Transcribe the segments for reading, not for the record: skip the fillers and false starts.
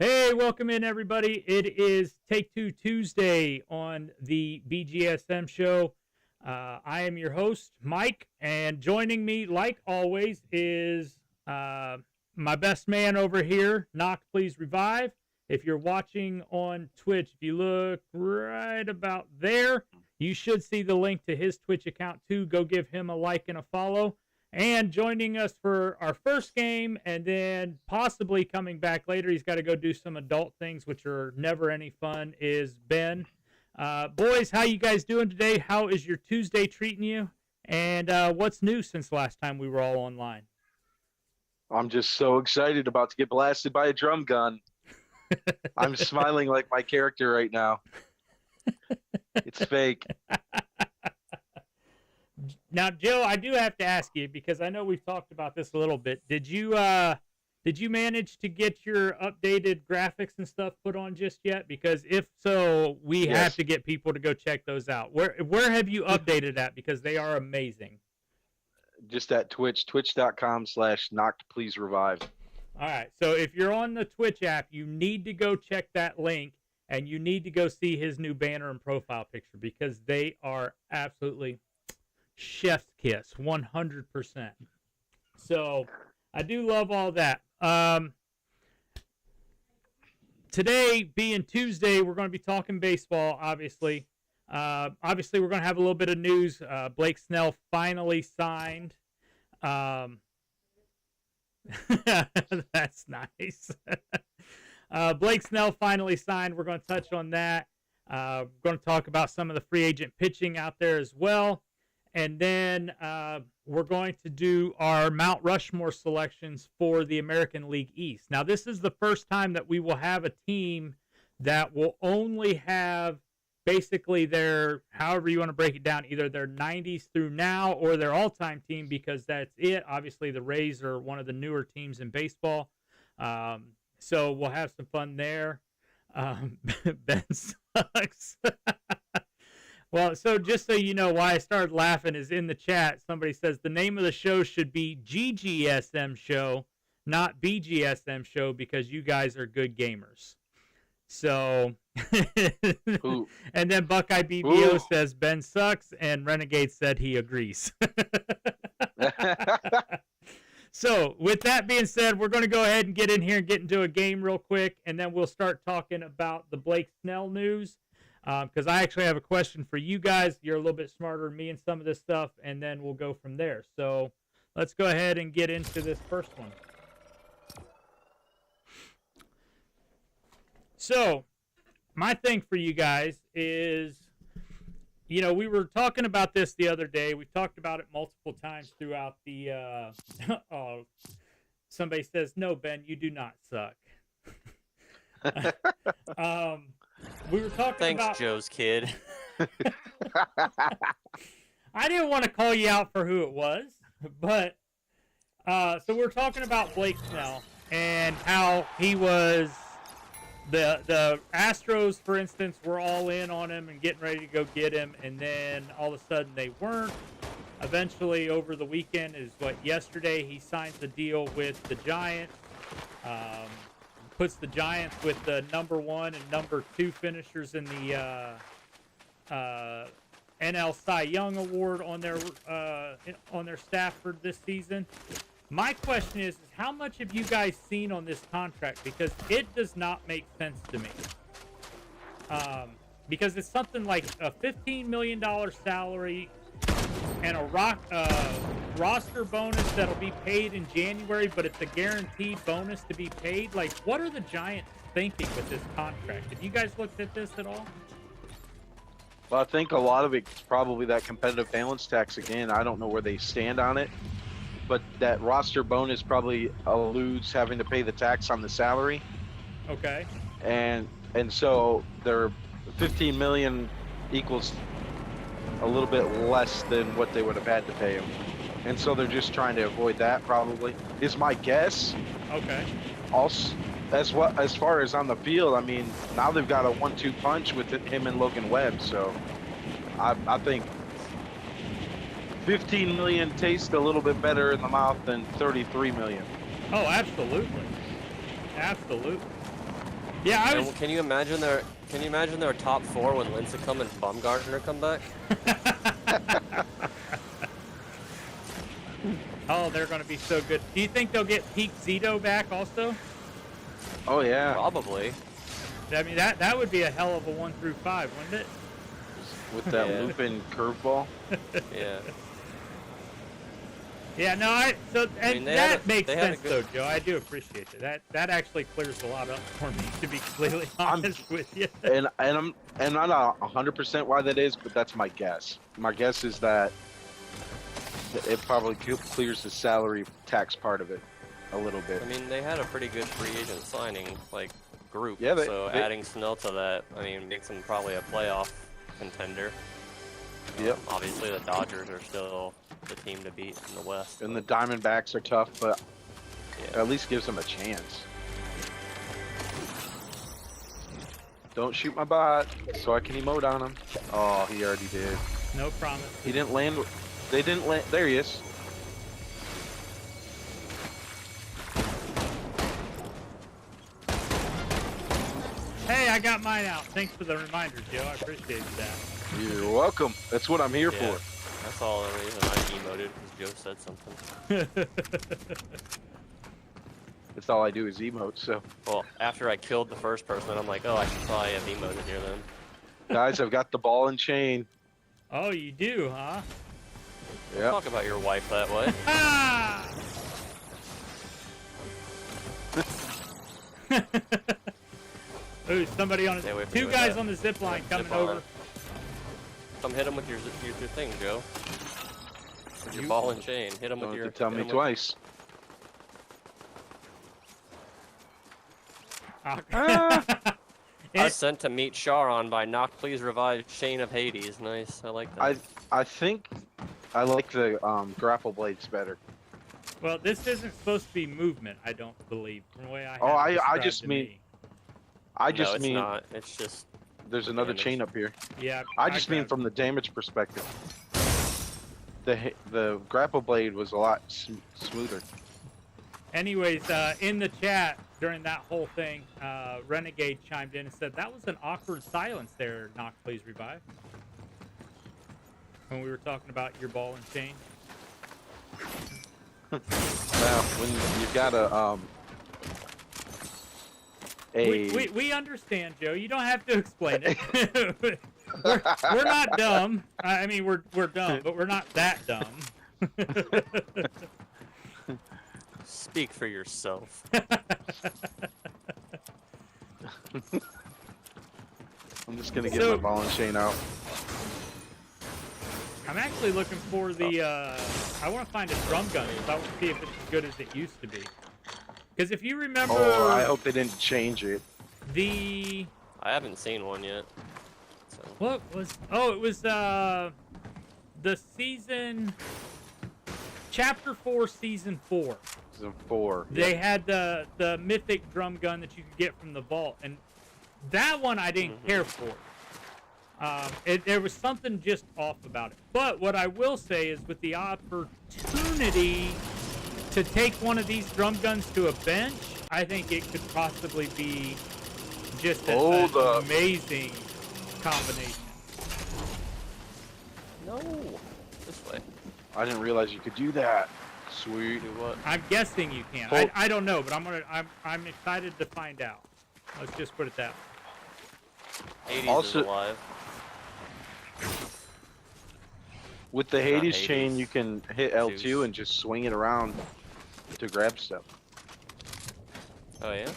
Hey, welcome in, everybody. It is Take Two Tuesday on the BGSM Show. I am your host, Mike, and joining me, like always, is my best man over here, Knock Please Revive. If you're watching on Twitch, if you look right about there, you should see the link to his Twitch account, too. Go give him a like and a follow. And joining us for our first game, and then possibly coming back later, he's got to go do some adult things, which are never any fun, is Ben. Boys, how you guys doing today? How is your Tuesday treating you? And what's new since last time we were all online? I'm just so excited about to get blasted by a drum gun. I'm smiling like my character right now. It's fake. Now, Joe, I do have to ask you, because I know we've talked about this a little bit. Did you manage to get your updated graphics and stuff put on just yet? Because if so, we have to get people to go check those out. Where have you updated at? Because they are amazing. Just at Twitch, twitch.com/knockedpleaserevive. All right. So if you're on the Twitch app, you need to go check that link, and you need to go see his new banner and profile picture, because they are absolutely chef's kiss, 100%. So I do love all that. Today being Tuesday, we're going to be talking baseball, obviously. Obviously, we're going to have a little bit of news. Blake Snell finally signed. That's nice. Blake Snell finally signed. We're going to touch on that. We're going to talk about some of the free agent pitching out there as well. And then we're going to do our Mount Rushmore selections for the American League East. Now, this is the first time that we will have a team that will only have basically their, however you want to break it down, either their 90s through now or their all-time team, because that's it. Obviously, the Rays are one of the newer teams in baseball. So we'll have some fun there. Ben sucks. Well, so just so you know why I started laughing is in the chat, somebody says the name of the show should be GGSM Show, not BGSM Show, because you guys are good gamers. So, and then Buckeye BBO says Ben sucks, and Renegade said he agrees. So, with that being said, we're going to go ahead and get in here and get into a game real quick, and then we'll start talking about the Blake Snell news. Because I actually have a question for you guys. You're a little bit smarter than me in some of this stuff, and then we'll go from there. So let's go ahead and get into this first one. So my thing for you guys is, you know, we were talking about this the other day. We talked about it multiple times throughout the oh, somebody says, no, Ben, you do not suck. We were talking about... Thanks, Joe's kid. I didn't want to call you out for who it was, but so we're talking about Blake Snell and how he was the Astros, for instance, were all in on him and getting ready to go get him, and then all of a sudden they weren't. Eventually, over the weekend, yesterday, he signs the deal with the Giants. Puts the Giants with the number 1 and number 2 finishers in the NL Cy Young Award on their staff for this season. My question is how much have you guys seen on this contract? Because it does not make sense to me. Because it's something like a $15 million salary and a roster bonus that'll be paid in January, but it's a guaranteed bonus to be paid. Like, what are the Giants thinking with this contract? Have you guys looked at this at all? Well, I think a lot of it's probably that competitive balance tax again. I don't know where they stand on it, but that roster bonus probably alludes having to pay the tax on the salary. Okay. And so their $15 million equals a little bit less than what they would have had to pay him. And so they're just trying to avoid that, probably, is my guess. Okay. Also, as far as on the field, I mean, now they've got a 1-2 punch with him and Logan Webb. So I think 15 million tastes a little bit better in the mouth than 33 million. Oh, absolutely. Absolutely. Yeah, I was. Can you imagine their top 4 when Lincecum and Baumgartner come back? Oh, they're going to be so good. Do you think they'll get Peak Zito back also? Oh yeah. Probably. I mean, that would be a hell of a 1 through 5, wouldn't it? With that Yeah. looping curveball. Yeah. Yeah, no, mean, that makes they had a sense good- though, Joe. I do appreciate that. That actually clears a lot up for me, to be completely honest with you. And I'm not 100% why that is, but that's my guess. My guess is that it probably clears the salary tax part of it a little bit. I mean, they had a pretty good free agent signing, group. Yeah, so adding Snell to that, I mean, makes them probably a playoff contender. Yep. Obviously, the Dodgers are still the team to beat in the West. And the Diamondbacks are tough, but Yeah. at least gives them a chance. Don't shoot my bot, so I can emote on him. Oh, he already did. No promise. He didn't land. They didn't land. There he is. Hey, I got mine out. Thanks for the reminder, Joe. I appreciate that. You're welcome. That's what I'm here Yeah. for. That's all the reason I emoted, because Joe said something. That's all I do is emote. So, Well, after I killed the first person, I'm like, oh, I should probably have emoted here then. guys, I've got the ball and chain. Oh, you do, huh? Yep. Talk about your wife that way. Ah! Ooh, somebody on Stay away his, from me two with guys that. on the zip line Zip coming line. over. Come hit him with your thing, Joe. With your You- ball and chain. Hit him Don't with have your. to tell hit me him with- twice. Ah. I was sent to meet Sharon by Knock Please Revive Shane of Hades. Nice, I like that. I think I like the grapple blades better. Well, this isn't supposed to be movement, I don't believe, from the way I. Oh, had it I described just to mean- me. I No, just it's mean not. It's just. there's another damage. chain up here. Yeah. I just mean grabbed- from the damage perspective. The grapple blade was a lot smoother. Anyways, in the chat during that whole thing, Renegade chimed in and said that was an awkward silence there. Knock, please revive. When we were talking about your ball and chain. Well, when you've got We understand, Joe. You don't have to explain it. we're not dumb. I mean, we're dumb, but we're not that dumb. Speak for yourself. I'm just gonna get So- my ball and chain out. I'm actually looking for the. I want to find a drum gun because I want to see if it's as good as it used to be. Because if you remember, Oh, I hope they didn't change it. the I haven't seen one yet. So. what was? Oh, it was the season. Chapter 4, Season 4. Season 4. They had the mythic drum gun that you could get from the vault, and that one I didn't care for. There was something just off about it. But what I will say is, with the opportunity to take one of these drum guns to a bench, I think it could possibly be just an amazing combination. No. This way. I didn't realize you could do that. Sweet. Do what? I'm guessing you can. Oh. I don't know, but I'm excited to find out. Let's just put it that way. Hades Also- is alive. With the Not Hades Hades. chain, you can hit L2 Zeus. and just swing it around to grab stuff. Oh yeah.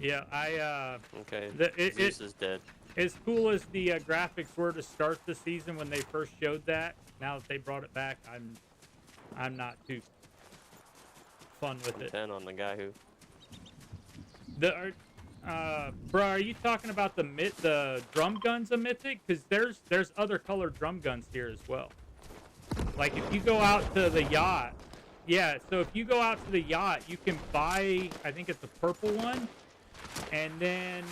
Yeah, I Okay. It- Zeus is dead. as cool as the graphics were to start the season when they first showed that, now that they brought it back, I'm not too fun with it. 10 on the guy who. Bro, are you talking about the drum guns of Mythic? Because there's other colored drum guns here as well. Like if you go out to the yacht, yeah. So if you go out to the yacht, you can buy. I think it's a purple one, and then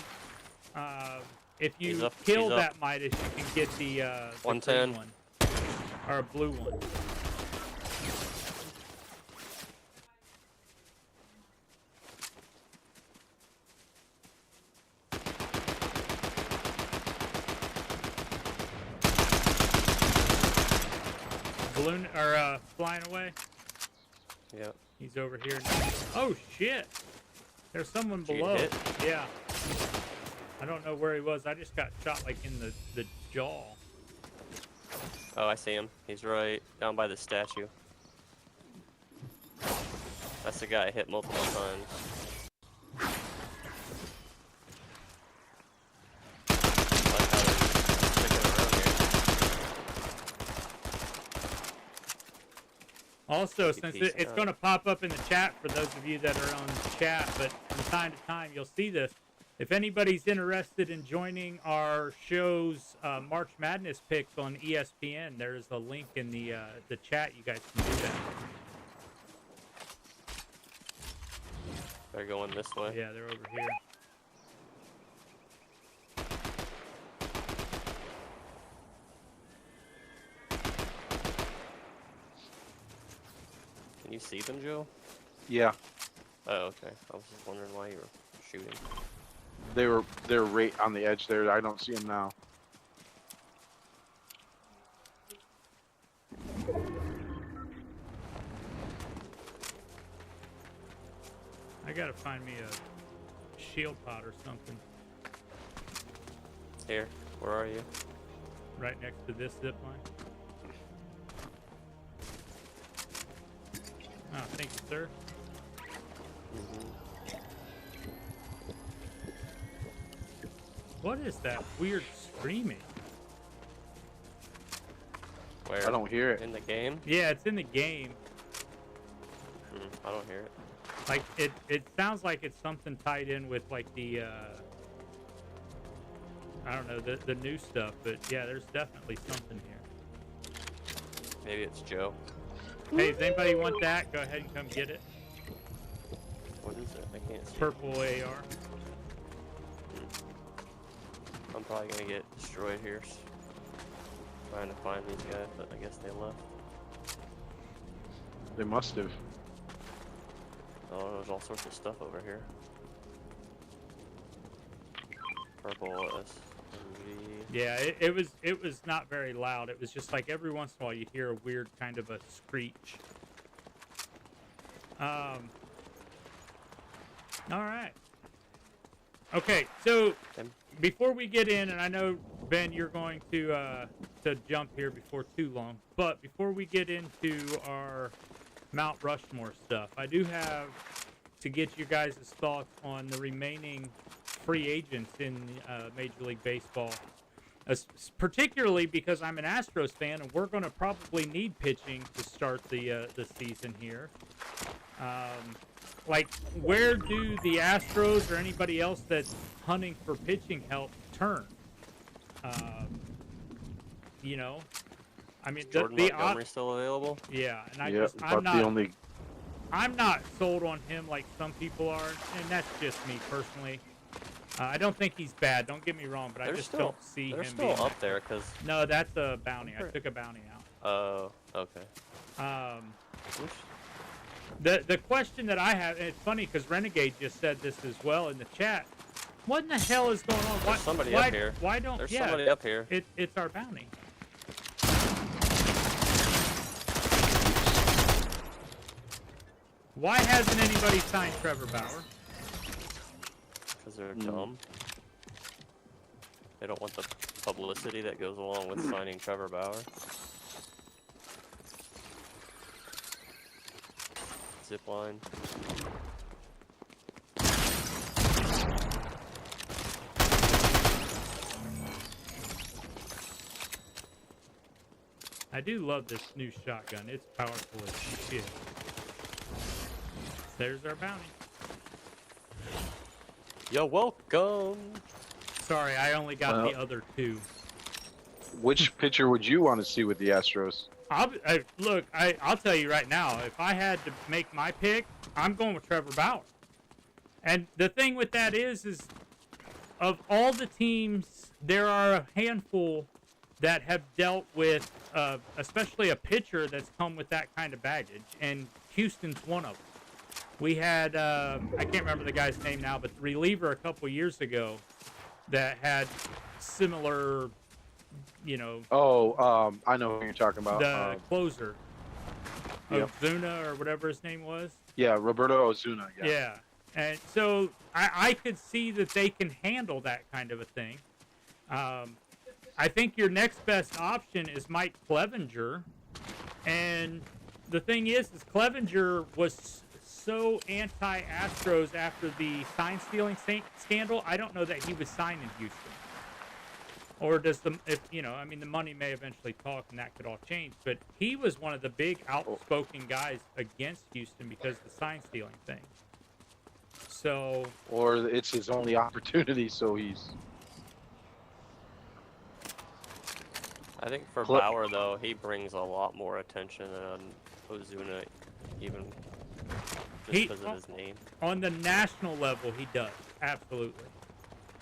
if you He's up, kill he's up. that Midas, you can get the 110. green one or a blue one. balloon or flying away? Yep. He's over here now. Oh shit! There's someone Did you below. get hit? Yeah. I don't know where he was. I just got shot like in the jaw. Oh, I see him. He's right down by the statue. That's the guy I hit multiple times. Like how they're sticking around here. Also, Keep since peacing it's out. going to pop up in the chat for those of you that are on the chat, but from time to time you'll see this. If anybody's interested in joining our show's March Madness picks on ESPN, there's a link in the chat. You guys can do that. They're going this way. Yeah, they're over here. Can you see them, Joe? Yeah, Oh, okay. I was just wondering why you were shooting. they're right on the edge there. I don't see them now. I gotta find me a shield pod or something Here, where are you? right next to this zip line. Oh, thank you, sir. What is that weird screaming? Where? I don't hear it. In the game? Yeah, it's in the game. I don't hear it. Like it sounds like it's something tied in with like the I don't know, the new stuff, but yeah, there's definitely something here. Maybe it's Joe. Hey, does anybody want that? Go ahead and come get it. What is it? I can't see. Purple AR. I'm probably gonna get destroyed here. Trying to find these guys, but I guess they left. They must have. Oh, there's all sorts of stuff over here. Purple SMG. Yeah, it was not very loud. It was just like every once in a while you hear a weird kind of a screech. All right. Okay, so before we get in, and I know Ben, you're going to jump here before too long, but before we get into our Mount Rushmore stuff, I do have to get you guys' thoughts on the remaining free agents in Major League Baseball, particularly because I'm an Astros fan, and we're going to probably need pitching to start the season here. Like, where do the Astros or anybody else that's hunting for pitching help turn? You know, I mean, Jordan Montgomery's still available? Yeah, and Yeah, I'm not sold on him like some people are, and that's just me personally. I don't think he's bad. Don't get me wrong, but I just don't see him still being up there because. No, that's a bounty. I took a bounty out. Oh, okay. The question that I have, and it's funny because Renegade just said this as well in the chat. What in the hell is going on? There's somebody up here. Why don't? There's yeah, somebody up here. It's our bounty. Why hasn't anybody signed Trevor Bauer? Because they're dumb. They don't want the publicity that goes along with signing Trevor Bauer. Zipline. I do love this new shotgun. It's powerful as shit. There's our bounty. You're welcome. Sorry, I only got the other two. Which pitcher would you want to see with the Astros? I'll tell you right now, if I had to make my pick, I'm going with Trevor Bauer. And the thing with that is of all the teams, there are a handful that have dealt with, especially a pitcher that's come with that kind of baggage, and Houston's one of them. We had, I can't remember the guy's name now, but the reliever a couple years ago that had similar, you know. Oh, I know who you're talking about. The closer. Yep. Ozuna or whatever his name was. Yeah, Roberto Ozuna. Yeah. Yeah. And so I could see that they can handle that kind of a thing. I think your next best option is Mike Clevenger. And the thing is Clevenger was so anti-Astros after the sign stealing scandal. I don't know that he was signed in Houston. Or does the money may eventually talk and that could all change. But he was one of the big outspoken guys against Houston because of the sign stealing thing. So. Or it's his only opportunity, so he's. I think for Bauer though, he brings a lot more attention than Ozuna, even just because of his name. On the national level, he does absolutely.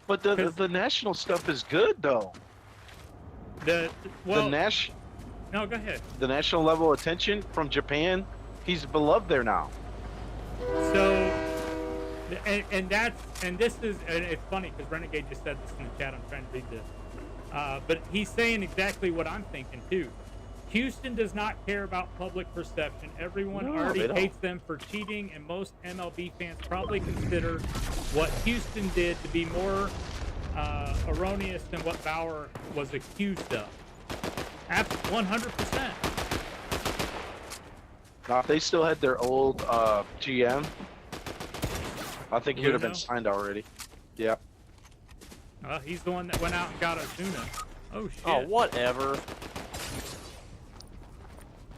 But the national stuff is good though. No, go ahead. The national level attention from Japan, he's beloved there now. So, and it's funny because Renegade just said this in the chat. I'm trying to read this, but he's saying exactly what I'm thinking too. Houston does not care about public perception. Everyone already hates them for cheating, and most MLB fans probably consider what Houston did to be more erroneous than what Bauer was accused of. 100%. Now, if they still had their old GM, I think he would have been signed already. Yeah. He's the one that went out and got Ozuna. Oh, shit. Oh, whatever.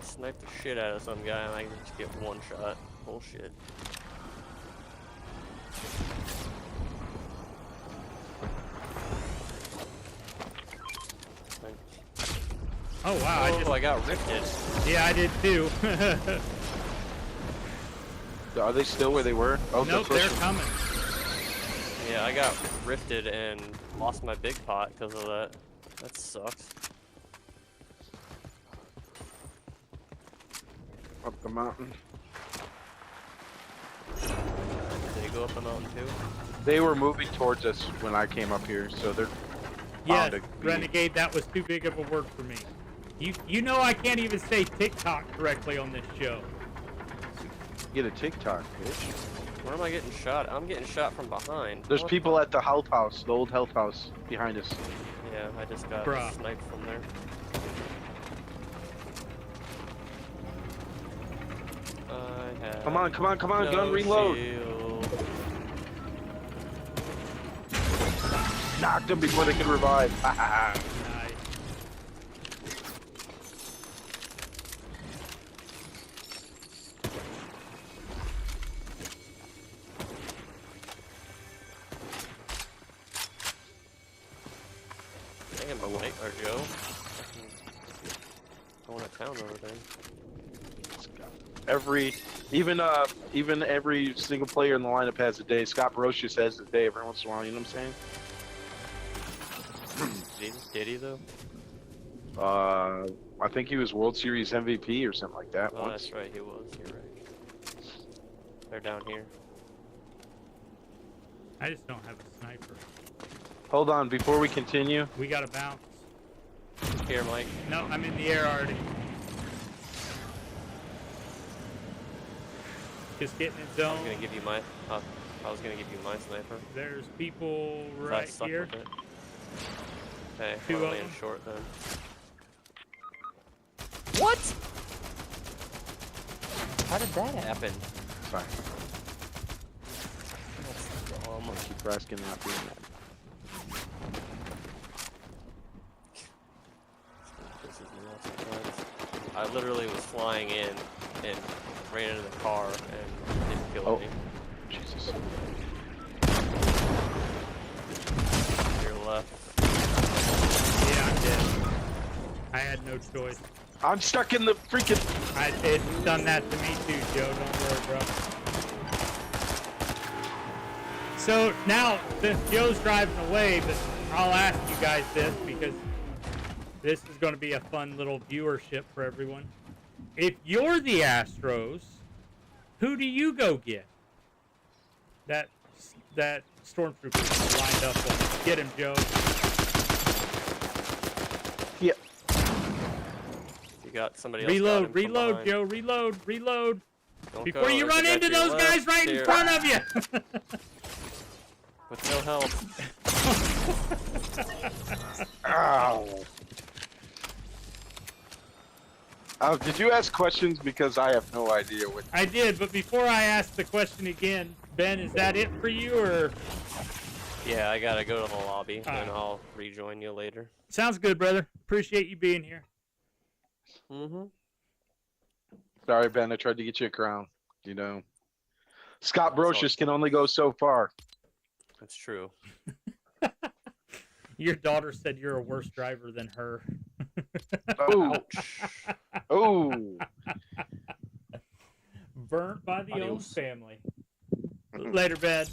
Snipe the shit out of some guy and I can just get one shot. Bullshit. Oh wow! I got rifted. Yeah, I did too. Are they still where they were? Oh, nope, they're coming. Yeah, I got rifted and lost my big pot because of that. That sucks. Up the mountain. Did they go up the mountain too? They were moving towards us when I came up here, so they're. Yes, Renegade, that was too big of a word for me. You know I can't even say TikTok correctly on this show. Get a TikTok, bitch. Where am I getting shot? I'm getting shot from behind. There's people at the health house, the old health house behind us. Yeah, I just got sniped from there. Come on, gun reload. Shield. Knocked them before they could revive. Nice. Damn, Mike or Joe. Going to town over there. Even every single player in the lineup has a day. Scott Brocious has a day every once in a while. You know what I'm saying? Did he though? I think he was World Series MVP or something like that. Oh, once. that's right. He was. You're right. They're down here. I just don't have a sniper. Hold on, before we continue. We gotta bounce. Here, Mike. No, I'm in the air already. Just getting in zone. I was gonna give you my. I was gonna give you my sniper. There's people right here. Okay, two I'm of laying them. short then. What? How did that happen? Fine. That's dumb. I'm gonna keep asking that. This is nuts sometimes. I literally was flying in and ran into the car and didn't kill me. Jesus. Your left. Yeah, I'm dead. I had no choice. I'm stuck in the freaking. It's done that to me too, Joe. Don't worry, bro. So now, since Joe's driving away, but I'll ask you guys this because this is going to be a fun little viewership for everyone. If you're the Astros, who do you go get? That stormtrooper lined up on. Get him, Joe. Yeah. got somebody else. Got him from Reload, behind. Joe. Reload. Don't Before go, you there's a run guy into to your those left guys right in here. front of you. With no help. Ow. Did you ask questions? Because I have no idea what. I did, but before I ask the question again, Ben, is that it for you, or? Yeah, I gotta go to the lobby, All right. and I'll rejoin you later. Sounds good, brother. Appreciate you being here. Mm-hmm. Sorry, Ben. I tried to get you a crown. You know, Scott That's Brocious can only go so far. That's true. Your daughter said you're a worse driver than her. Oh, oh. Burnt by the old Adios. family. Later, Ben.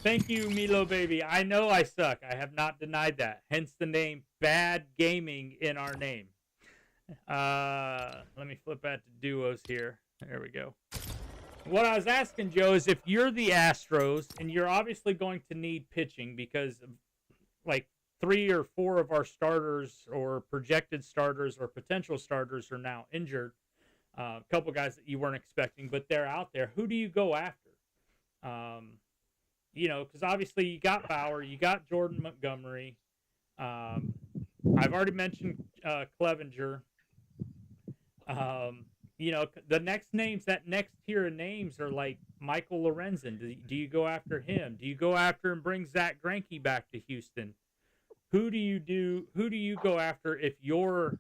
Thank you, Milo baby. I know I suck. I have not denied that. Hence the name Bad Gaming in our name. Let me flip back to duos here. There we go. What I was asking, Joe, is if you're the Astros and you're obviously going to need pitching because like 3 or 4 of our starters or projected starters or potential starters are now injured. A couple guys that you weren't expecting, but they're out there. Who do you go after? You know, because obviously you got Bauer, you got Jordan Montgomery. I've already mentioned Clevenger. You know, the next names, that next tier of names are like Michael Lorenzen. Do you go after him? Do you go after and bring Zach Greinke back to Houston? Who do you go after if you're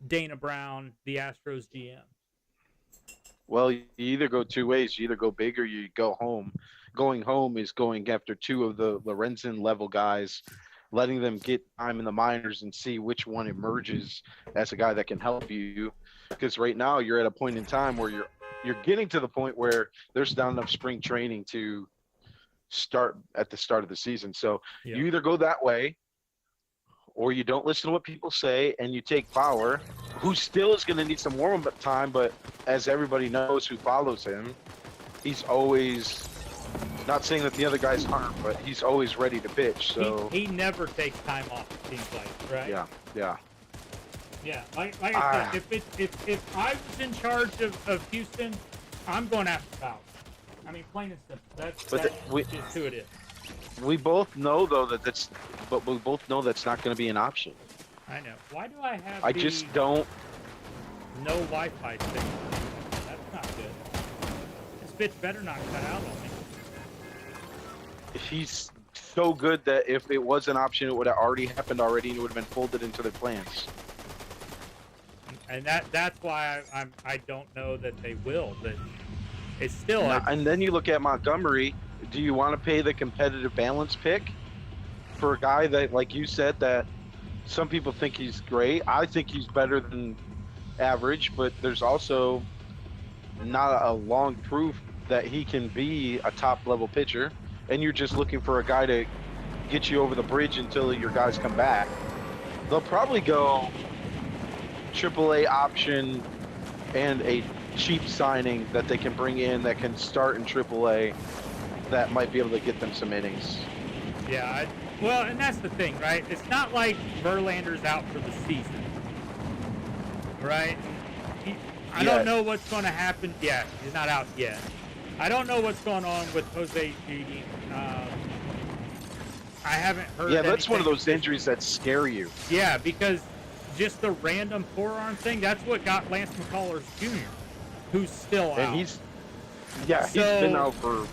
Dana Brown, the Astros GM? Well, you either go two ways. You either go big or you go home. Going home is going after 2 of the Lorenzen level guys, letting them get time in the minors and see which one emerges as a guy that can help you. Because right now you're at a point in time where you're getting to the point where there's not enough spring training to start at the start of the season. So you either go that way or you don't listen to what people say and you take Bauer, who still is going to need some warm-up time, but as everybody knows who follows him, he's always, not saying that the other guys aren't, but he's always ready to pitch. So he never takes time off, it seems like, right? Yeah. Yeah, like I said, if I was in charge of Houston, I'm going after Bauer. I mean, plain and simple. That's just who it is. We both know though that's not going to be an option. I know. Why do I have? I just don't. No Wi-Fi thing. That's not good. This bitch better not cut out on me. He's so good that if it was an option, it would have already happened already, and it would have been folded into their plans. And that's why I don't know that they will, but it's still. And then you look at Montgomery. Do you want to pay the competitive balance pick for a guy that, like you said, that some people think he's great? I think he's better than average, but there's also not a long proof that he can be a top level pitcher. And you're just looking for a guy to get you over the bridge until your guys come back. They'll probably go AAA option and a cheap signing that they can bring in that can start in AAA that might be able to get them some innings. Yeah, well, and that's the thing, right? It's not like Verlander's out for the season, right? I don't know what's going to happen. Yeah, he's not out yet. I don't know what's going on with Jose Gigi. I haven't heard. Yeah, that's one of those injuries that scare you. Yeah, because just the random forearm thing, that's what got Lance McCullers Jr., who's still out. And he's been out for,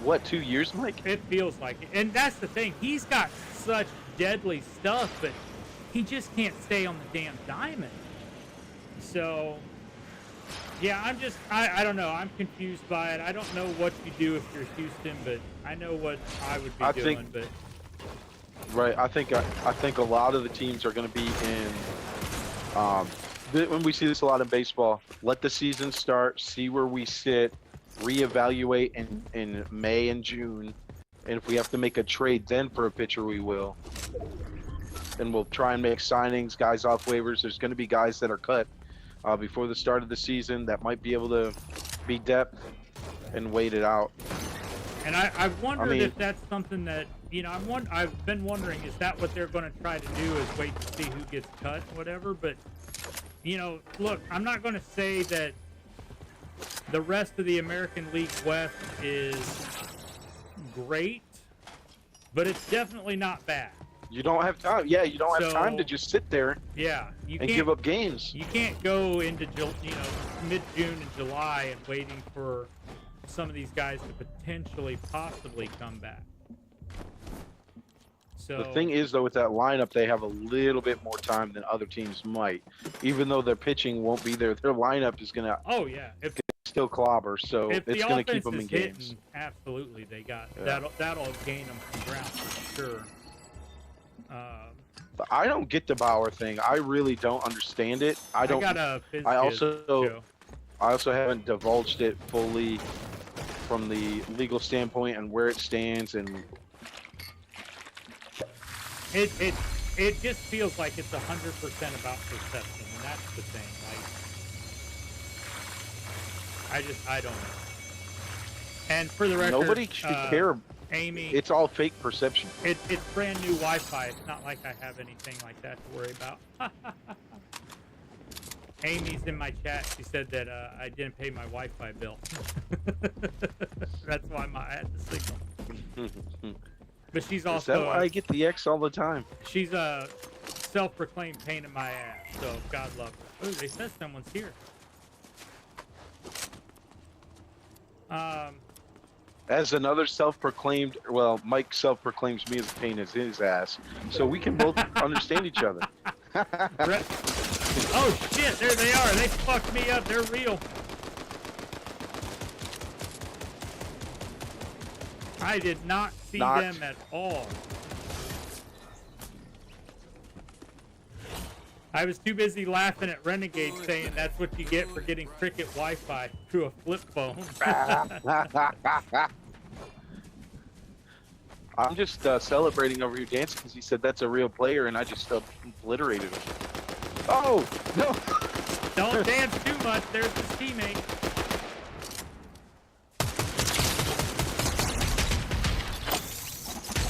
what, 2 years, Mike? It feels like it. And that's the thing. He's got such deadly stuff, but he just can't stay on the damn diamond. So, yeah, I don't know. I'm confused by it. I don't know what you do if you're Houston, but I know what I would be doing. But right, I think a lot of the teams are going to be in. When we see this a lot in baseball, let the season start, see where we sit, reevaluate in May and June, and if we have to make a trade then for a pitcher, we will. And we'll try and make signings, guys off waivers. There's going to be guys that are cut before the start of the season that might be able to be depth and wait it out. And I've wondered if that's something that, you know, I've been wondering, is that what they're going to try to do, is wait to see who gets cut, whatever? But you know, look, I'm not going to say that the rest of the American League West is great, but it's definitely not bad. You don't have time. Yeah, you don't have time to So, just sit there Yeah, you and can't give up games. you can't go into mid-June and July and waiting for some of these guys to potentially possibly come back. So The thing is, though, with that lineup, they have a little bit more time than other teams might. Even though their pitching won't be there, their lineup is gonna oh yeah, if still clobber. So if it's the gonna offense keep them in is games. hitting, absolutely they got Yeah. that'll gain them some ground for sure. But I don't get the Bauer thing. I really don't understand it. I don't. got a I also show. I also haven't divulged it fully from the legal standpoint and where it stands. And It just feels like it's 100% about perception, and that's the thing. Like, I don't know. And for the record, nobody should care. Amy, It's all fake perception. it's brand new Wi-Fi. It's not like I have anything like that to worry about. Amy's in my chat. She said that I didn't pay my Wi-Fi bill. That's why I had the signal. But she's Is also that why I get the X all the time? she's a self-proclaimed pain in my ass. So God love her. Oh, they said someone's here. As another self-proclaimed, well, Mike self-proclaims me as a pain in his ass, so we can both understand each other. Oh shit! There they are. They fucked me up. They're real. I did not see them at all. I was too busy laughing at Renegade saying that's what you get for getting cricket Wi-Fi through a flip phone. I'm just celebrating over here dancing because he said that's a real player, and I just obliterated him. Oh, no! Don't dance too much. There's his teammate.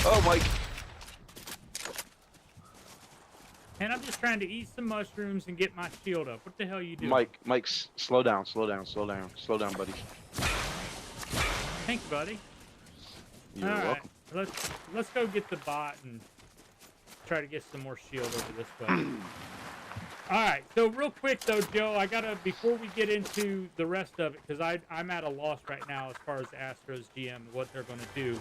Oh, Mike. And I'm just trying to eat some mushrooms and get my shield up. What the hell are you doing? Mike, slow down, buddy. Thanks, buddy. You're All right, welcome. let's go get the bot and try to get some more shield over this way. All right, so real quick though, Joe, I gotta before we get into the rest of it, because I'm at a loss right now as far as Astros GM and what they're going to do.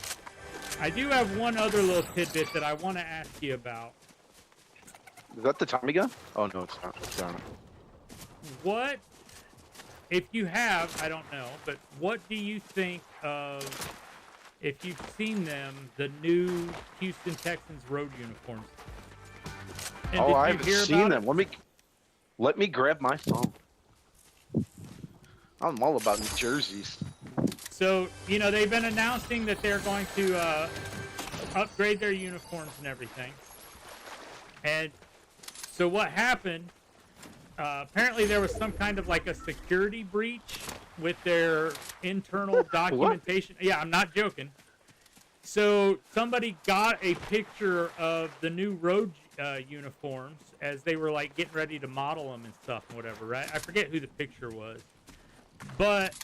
I do have one other little tidbit that I want to ask you about. Is that the Tommy gun? Oh, no, it's not. It's not. What, if you have, I don't know, but what do you think of, if you've seen them, the new Houston Texans road uniforms? And Oh, I did you haven't hear seen about them. Let me grab my phone. I'm all about New Jerseys. So, you know, they've been announcing that they're going to upgrade their uniforms and everything. And so what happened, apparently there was some kind of like a security breach with their internal documentation. Yeah, I'm not joking. So somebody got a picture of the new road uniforms as they were like getting ready to model them and stuff and whatever, right? I forget who the picture was. But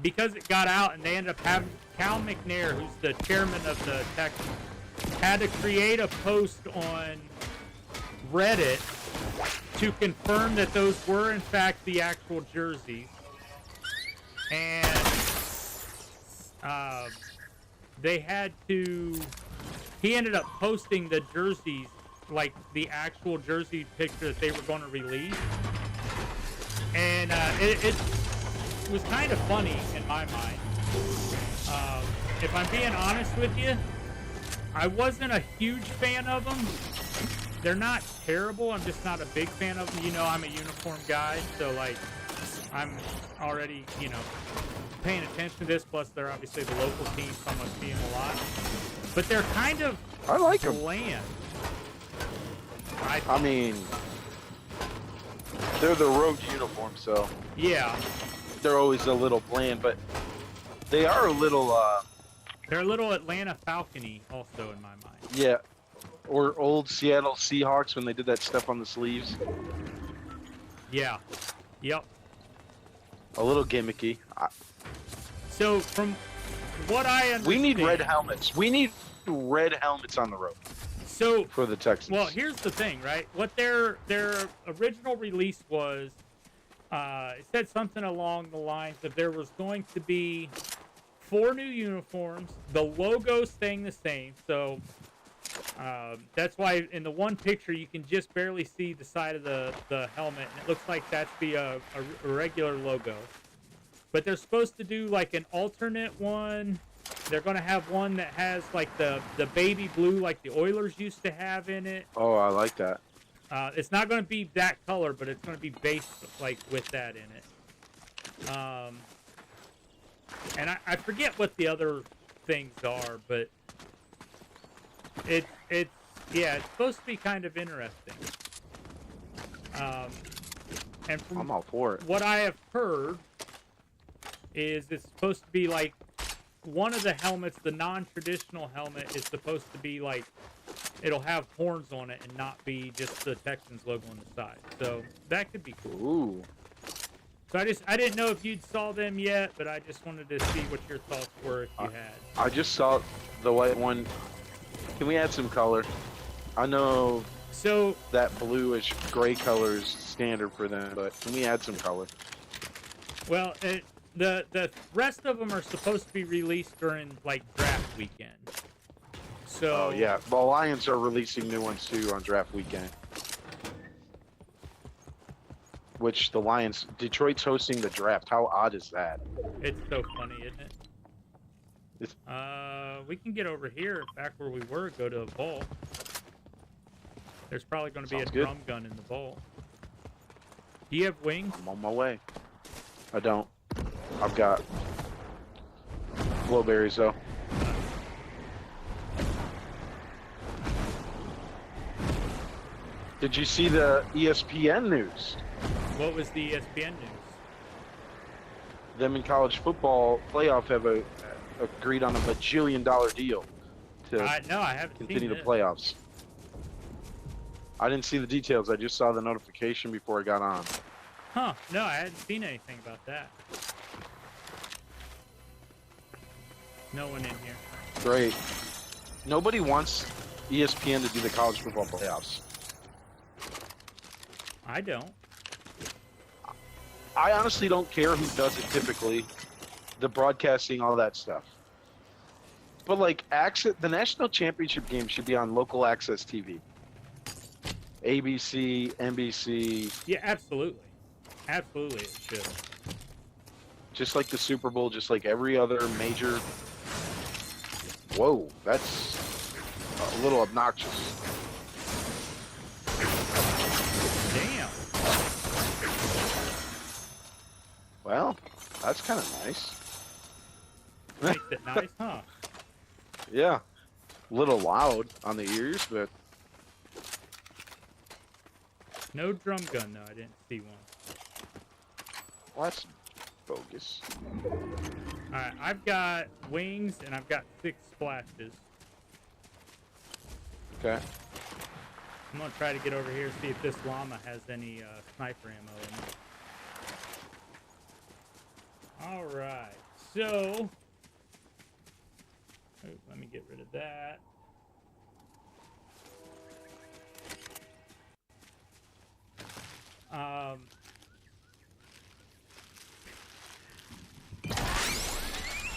because it got out and they ended up having Cal McNair, who's the chairman of the Texans, had to create a post on Reddit to confirm that those were in fact the actual jerseys. And they had to, he ended up posting the jerseys, like the actual jersey picture that they were going to release. And it was kind of funny in my mind. If I'm being honest with you, I wasn't a huge fan of them. They're not terrible. I'm just not a big fan of them. You know, I'm a uniform guy, so like I'm already, you know, paying attention to this. Plus, they're obviously the local team, so I must see them a lot. But they're kind of I like them. bland. I mean, they're the road uniform, so Yeah, they're always a little bland, but they are a little, they're a little Atlanta Falcon-y also in my mind. yeah. Or old Seattle Seahawks when they did that stuff on the sleeves. Yeah. Yep. A little gimmicky. So from what I understand, We need red helmets. We need red helmets on the road. So for the Texans. Well, here's the thing, right? What their original release was, it said something along the lines of there was going to be 4 new uniforms, the logo staying the same. So that's why in the one picture you can just barely see the side of the helmet, and it looks like that's a regular logo. But they're supposed to do like an alternate one. They're going to have one that has like the baby blue like the Oilers used to have in it. Oh, I like that. It's not going to be that color, but it's going to be based like with that in it. And I forget what the other things are, but it's supposed to be kind of interesting. And from I'm all for it. what I have heard is it's supposed to be like one of the helmets, the non-traditional helmet, is supposed to be like it'll have horns on it and not be just the Texans logo on the side. So that could be cool. Ooh. So I didn't know if you'd saw them yet, but I just wanted to see what your thoughts were if you had. I just saw the white one. Can we add some color? I know So that bluish gray color is standard for them, but can we add some color? well, the rest of them are supposed to be released during like draft weekend. So Oh yeah, the Lions are releasing new ones too on draft weekend. Which the Lions, Detroit's hosting the draft. How odd is that? it's so funny, isn't it? We can get over here, back where we were, go to a vault. There's probably going to be Sounds a good. drum gun in the vault. Do you have wings? I'm on my way. I don't. I've got blueberries though. Did you see the ESPN news? What was the ESPN news? Them in college football playoff have agreed on a bajillion-dollar deal to No, I haven't continue seen the it. playoffs. I didn't see the details. I just saw the notification before I got on. Huh? No, I hadn't seen anything about that. No one in here. Great. Nobody wants ESPN to do the college football playoffs. I don't. I honestly don't care who does it typically. The broadcasting, all that stuff. But like the national championship game should be on local access TV. ABC, NBC. Yeah, absolutely. Absolutely, it should. Just like the Super Bowl, just like every other major. Whoa, that's a little obnoxious. Damn. Well, that's kind of nice. Makes it nice, huh? Yeah, a little loud on the ears, but No drum gun, though. I didn't see one. well, that's bogus. Alright, I've got wings and I've got 6 splashes. Okay. I'm gonna try to get over here and see if this llama has any sniper ammo in it. Alright, so... Oh, let me get rid of that.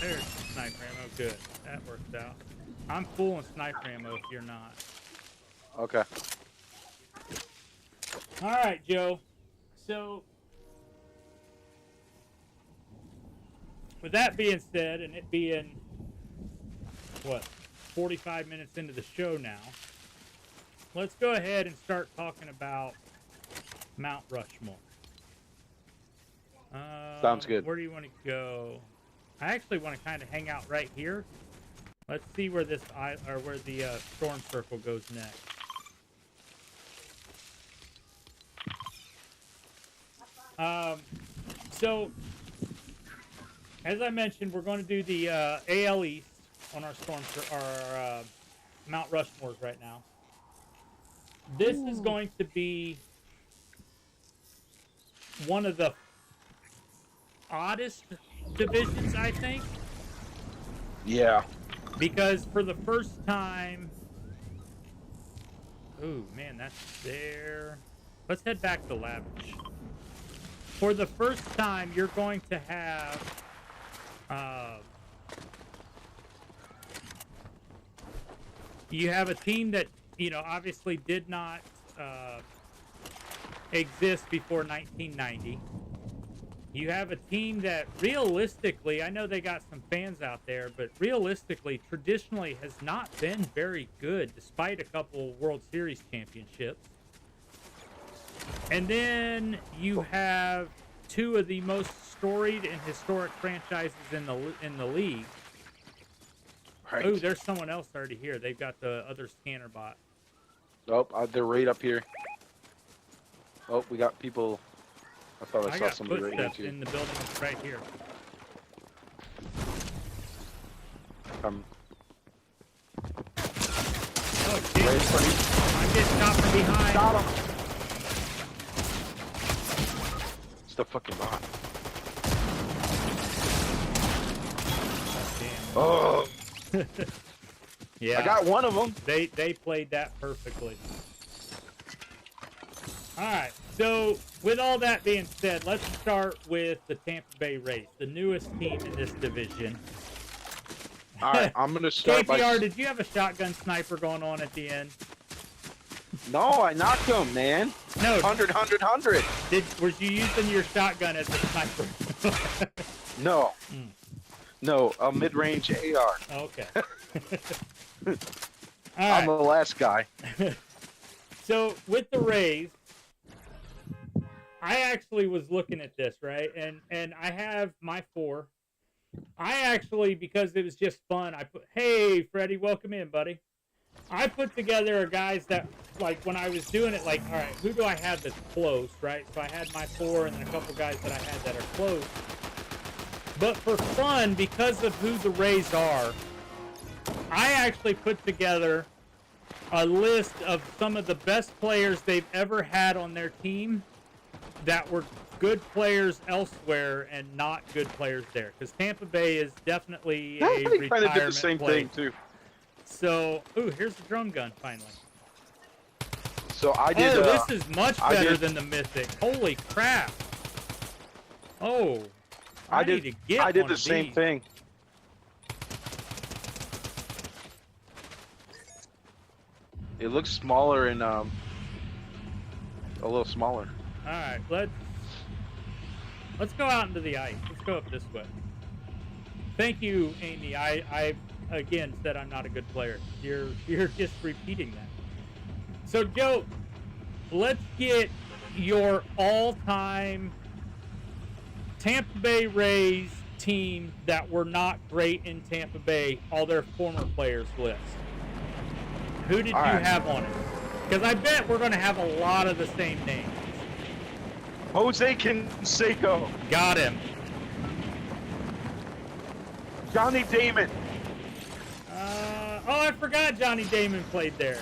There's sniper ammo. Good. That worked out. I'm full on sniper ammo if you're not. Okay. Alright, Joe. So, with that being said, and it being, what, 45 minutes into the show now, let's go ahead and start talking about Mount Rushmore. Sounds good. Where do you want to go? I actually want to kind of hang out right here. Let's see where this where the storm circle goes next. So, as I mentioned, we're going to do the AL East on our Mount Rushmores right now. this is going to be one of the oddest divisions, I think. Yeah. Because for the first time... Ooh, man, that's there. Let's head back to Lavish. For the first time, you're going to have... you have a team that, you know, obviously did not exist before 1990. You have a team that realistically, I know they got some fans out there, but realistically, traditionally has not been very good despite a couple World Series championships. And then you have two of the most storied and historic franchises in the league. Right. Oh, there's someone else already here. They've got the other scanner bot. Oh, they're right up here. Oh, we got people. I thought I saw got somebody right footsteps here too. in the building right here. Oh, shit. Right in front of I'm getting shot from behind. Got him. It's the fucking bot. Oh. Yeah. I got one of them. They played that perfectly. All right. So with all that being said, let's start with the Tampa Bay Rays, the newest team in this division. All right, I'm gonna start KPR, did you have a shotgun sniper going on at the end? No, I knocked him, man. No. 100. Was you using your shotgun as a sniper? No. No, a mid-range AR. Okay. I'm the last guy. So with the Rays, I actually was looking at this, right? And I have my 4. I actually, because it was just fun, I put, hey, Freddie, welcome in, buddy. I put together guys that, like, when I was doing it, like, all right, who do I have that's close, right? So I had my 4 and then a couple guys that I had that are close. But for fun, because of who the Rays are, I actually put together a list of some of the best players they've ever had on their team that were good players elsewhere and not good players there. Because Tampa Bay is definitely a retirement kind of did the same play. thing too. So, ooh, here's the drum gun finally. So I did. Oh, this is much better than the Mythic. Holy crap! Oh, I need to get I did one the of same these. thing. It looks smaller and a little smaller. All right, let's go out into the ice. Let's go up this way. Thank you, Amy. I again said I'm not a good player. You're just repeating that. So Joe, let's get your all-time Tampa Bay Rays team that were not great in Tampa Bay, all their former players list. Who did you have on it? Because I bet we're going to have a lot of the same names. Jose Canseco. Got him. Johnny Damon. Oh, I forgot Johnny Damon played there.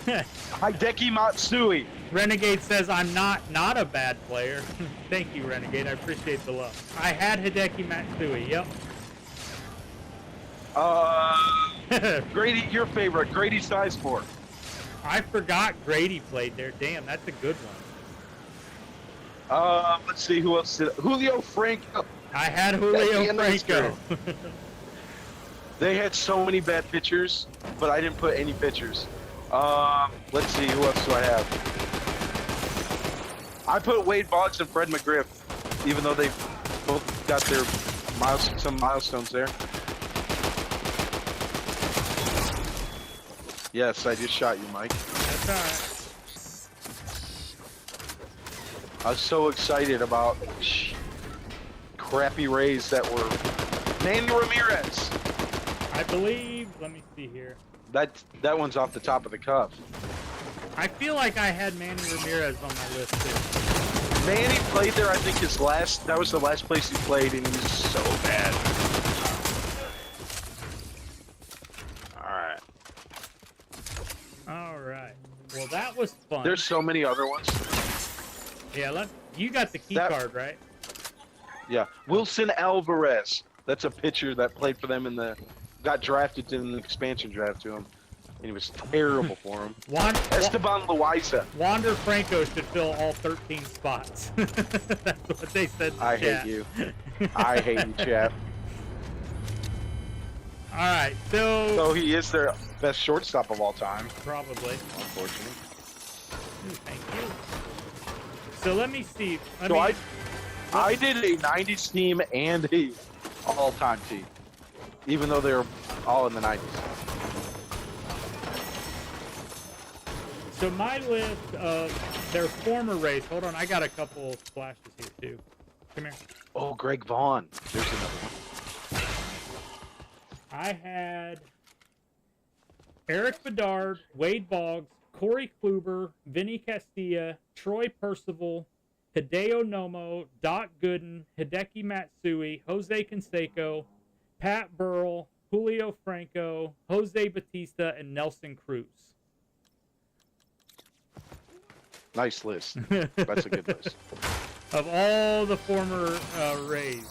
Hideki Matsui. Renegade says I'm not a bad player. Thank you, Renegade. I appreciate the love. I had Hideki Matsui. Yep. Grady, your favorite, Grady Sizemore. I forgot Grady played there. Damn, that's a good one. Let's see who else did. Julio Franco. I had Julio Franco. They had so many bad pitchers, but I didn't put any pitchers. Let's see, who else do I have? I put Wade Boggs and Fred McGriff, even though they both got their some milestones there. Yes, I just shot you, Mike. That's all right. I was so excited about crappy Rays that were Manny Ramirez. I believe, let me see here. That one's off the top of the cuff. I feel like I had Manny Ramirez on my list too. Manny played there, I think that was the last place he played, and he was so bad. All right. fun. There's so many other ones. Yeah, you got the key card, right? Yeah, Wilson Alvarez. That's a pitcher that played for them got drafted in the expansion draft to him, and he was terrible for him. Esteban Loaiza. Wander Franco should fill all 13 spots. That's what they said. I hate you. I hate you, chap. All right, so he is their best shortstop of all time. Probably. Unfortunately. Thank you. So let me see. I did a 90s team and a all-time team, even though they were all in the 90s. So my list of their former Rays. Hold on, I got a couple splashes here too. Come here. Oh, Greg Vaughn. There's another one. I had Eric Bedard, Wade Boggs, Corey Kluber, Vinny Castilla, Troy Percival, Hideo Nomo, Doc Gooden, Hideki Matsui, Jose Canseco, Pat Burrell, Julio Franco, Jose Batista, and Nelson Cruz. Nice list. That's a good list. Of all the former Rays,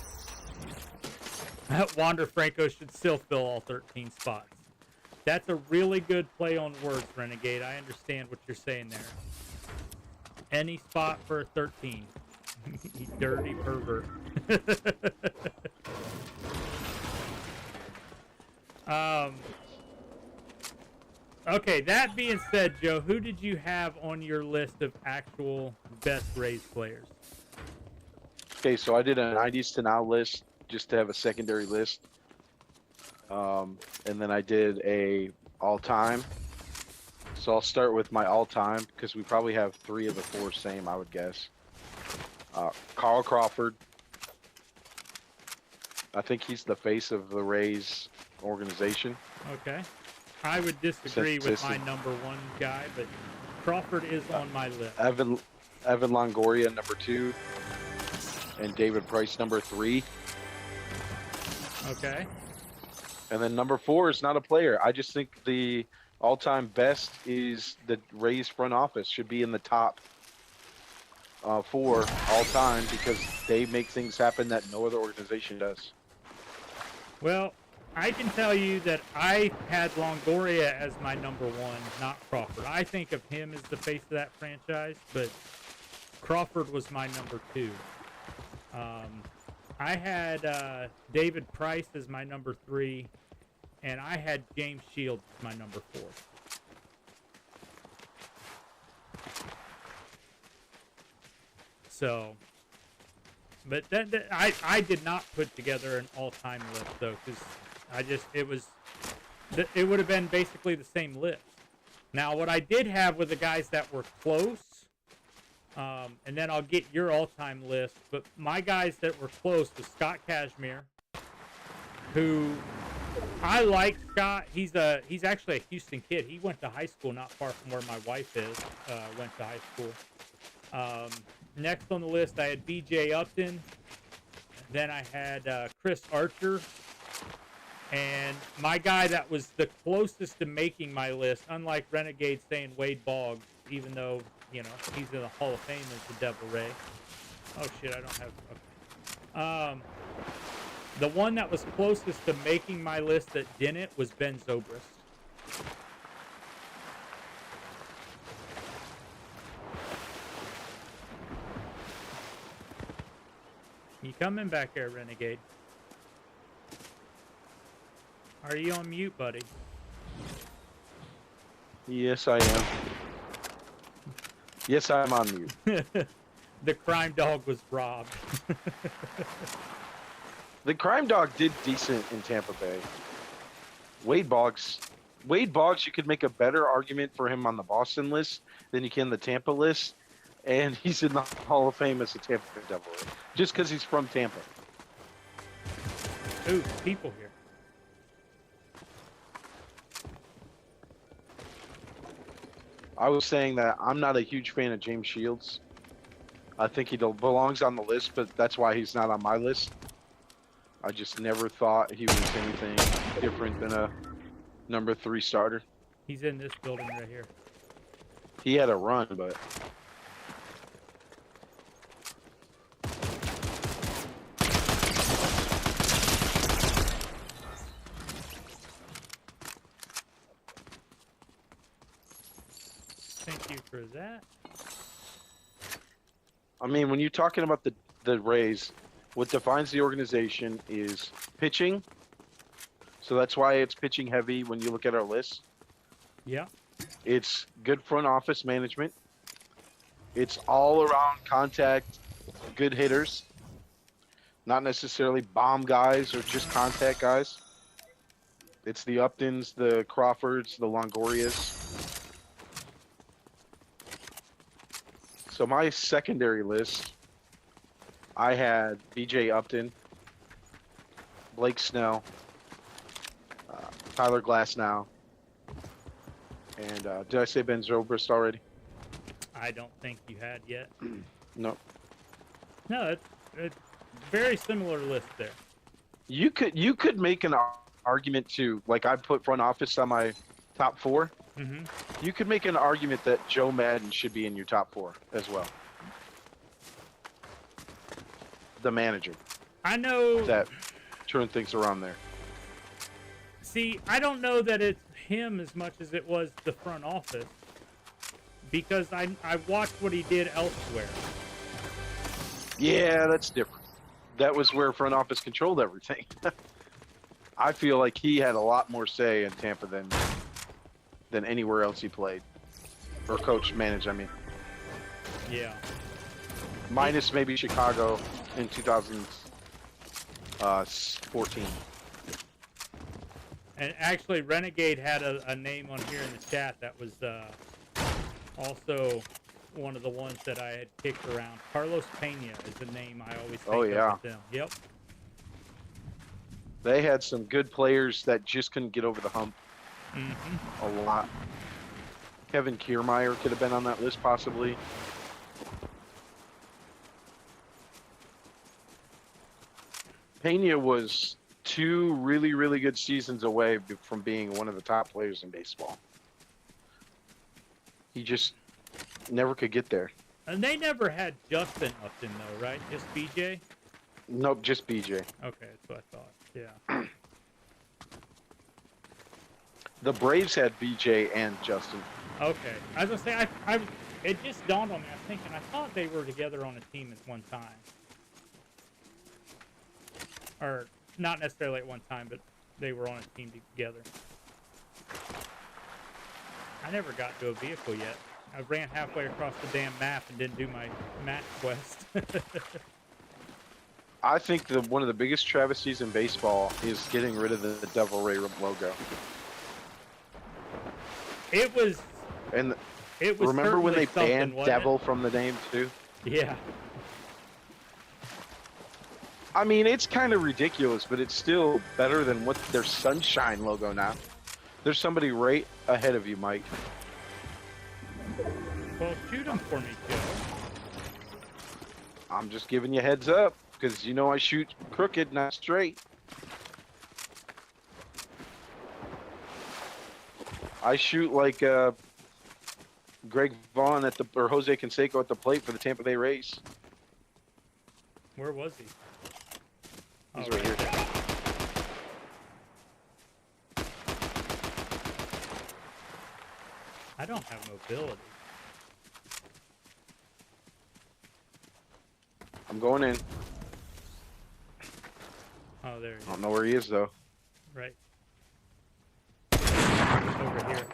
Wander Franco should still fill all 13 spots. That's a really good play on words, Renegade. I understand what you're saying there. Any spot for a 13. You dirty pervert. Okay, that being said, Joe, who did you have on your list of actual best Rays players? Okay, so I did a 90s to now list just to have a secondary list. And then I did a all-time. So I'll start with my all-time because we probably have 3 of the 4 same, I would guess. Carl Crawford. I think he's the face of the Rays organization. Okay. I would disagree with my number 1 guy, but Crawford is on my list. Evan Longoria, number 2. And David Price, number 3. Okay. And then number 4 is not a player. I just think the all-time best is the Rays front office should be in the top 4 all-time because they make things happen that no other organization does. Well, I can tell you that I had Longoria as my number 1, not Crawford. I think of him as the face of that franchise, but Crawford was my number 2. I had David Price as my number 3, and I had James Shields as my number 4. So, but I did not put together an all-time list though, because it would have been basically the same list. Now, what I did have were the guys that were close. And then I'll get your all-time list. But my guys that were close was Scott Kashmir, who I like Scott. He's actually a Houston kid. He went to high school not far from where my wife is. Went to high school. Next on the list, I had B.J. Upton. Then I had Chris Archer. And my guy that was the closest to making my list, unlike Renegade saying Wade Boggs, even though, you know, he's in the Hall of Fame as the Devil Ray. Oh, shit, I don't have... Okay. The one that was closest to making my list that didn't was Ben Zobrist. You coming back here, Renegade? Are you on mute, buddy? Yes, I am. Yes, I'm on mute. The crime dog was robbed. The crime dog did decent in Tampa Bay. Wade Boggs, you could make a better argument for him on the Boston list than you can the Tampa list. And he's in the Hall of Fame as a Tampa Bay Devil Ray, just because he's from Tampa. Ooh, people here. I was saying that I'm not a huge fan of James Shields. I think he belongs on the list, but that's why he's not on my list. I just never thought he was anything different than a number 3 starter. He's in this building right here. He had a run, but Thank you for that. I mean, when you're talking about the Rays, what defines the organization is pitching. So that's why it's pitching heavy when you look at our list. Yeah. It's good front office management. It's all around contact, good hitters. Not necessarily bomb guys or just contact guys. It's the Uptons, the Crawfords, the Longorias. So my secondary list, I had BJ Upton, Blake Snell, Tyler Glasnow, and did I say Ben Zobrist already? I don't think you had yet. No. No, it's very similar list there. You could make an argument too. Like I put front office on my top 4. Mm-hmm. You could make an argument that Joe Madden should be in your top 4 as well. The manager. I know that turn things around there. See, I don't know that it's him as much as it was the front office, because I watched what he did elsewhere. Yeah, that's different. That was where front office controlled everything. I feel like he had a lot more say in Tampa than anywhere else he played or coached, managed. I mean, Yeah. minus maybe Chicago in 2014. And actually, Renegade had a name on here in the chat that was also one of the ones that I had kicked around. Carlos Pena is the name I always think of with them. Yep. They had some good players that just couldn't get over the hump. Mm-hmm. A lot. Kevin Kiermaier could have been on that list possibly. Pena was 2 really, really good seasons away from being one of the top players in baseball. He just never could get there. And they never had Justin Upton, though, right? Just BJ? Nope, just BJ. Okay, that's what I thought. Yeah. The Braves had BJ and Justin. Okay. I was going to say, it just dawned on me. I was thinking, I thought they were together on a team at one time. Or not necessarily at one time, but they were on a team together. I never got to a vehicle yet. I ran halfway across the damn map and didn't do my match quest. I think one of the biggest travesties in baseball is getting rid of the Devil Ray logo. It was remember when they banned Devil it? from the name too? Yeah. I mean, it's kind of ridiculous, but it's still better than what their Sunshine logo now. There's somebody right ahead of you, Mike. Well, shoot him for me, Joe. I'm just giving you a heads up, because you know I shoot crooked, not straight. I shoot like Greg Vaughn or Jose Canseco at the plate for the Tampa Bay Rays. Where was he? He's right here. I don't have mobility. I'm going in. Oh, there he is. I don't know where he is, though. Right. Over here.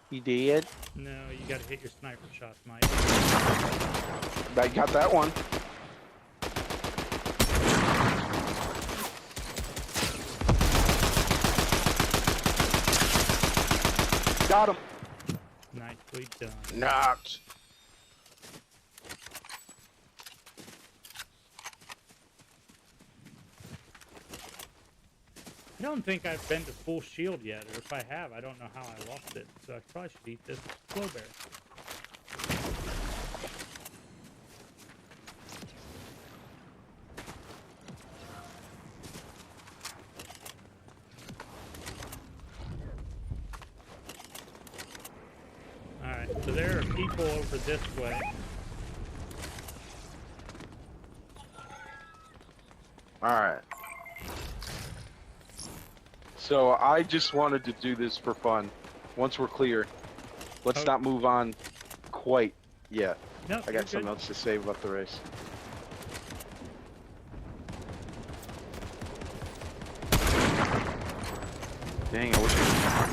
He did? No, you gotta hit your sniper shots, Mike. I got that one. Got him. Nicely done. Knocked. I don't think I've been to full shield yet, or if I have, I don't know how I lost it. So I probably should eat this slow berry. Alright, so there are people over this way. Alright. So I just wanted to do this for fun. Once we're clear, let's not move on quite yet. No, I got something else to say about the race. Dang, I wish I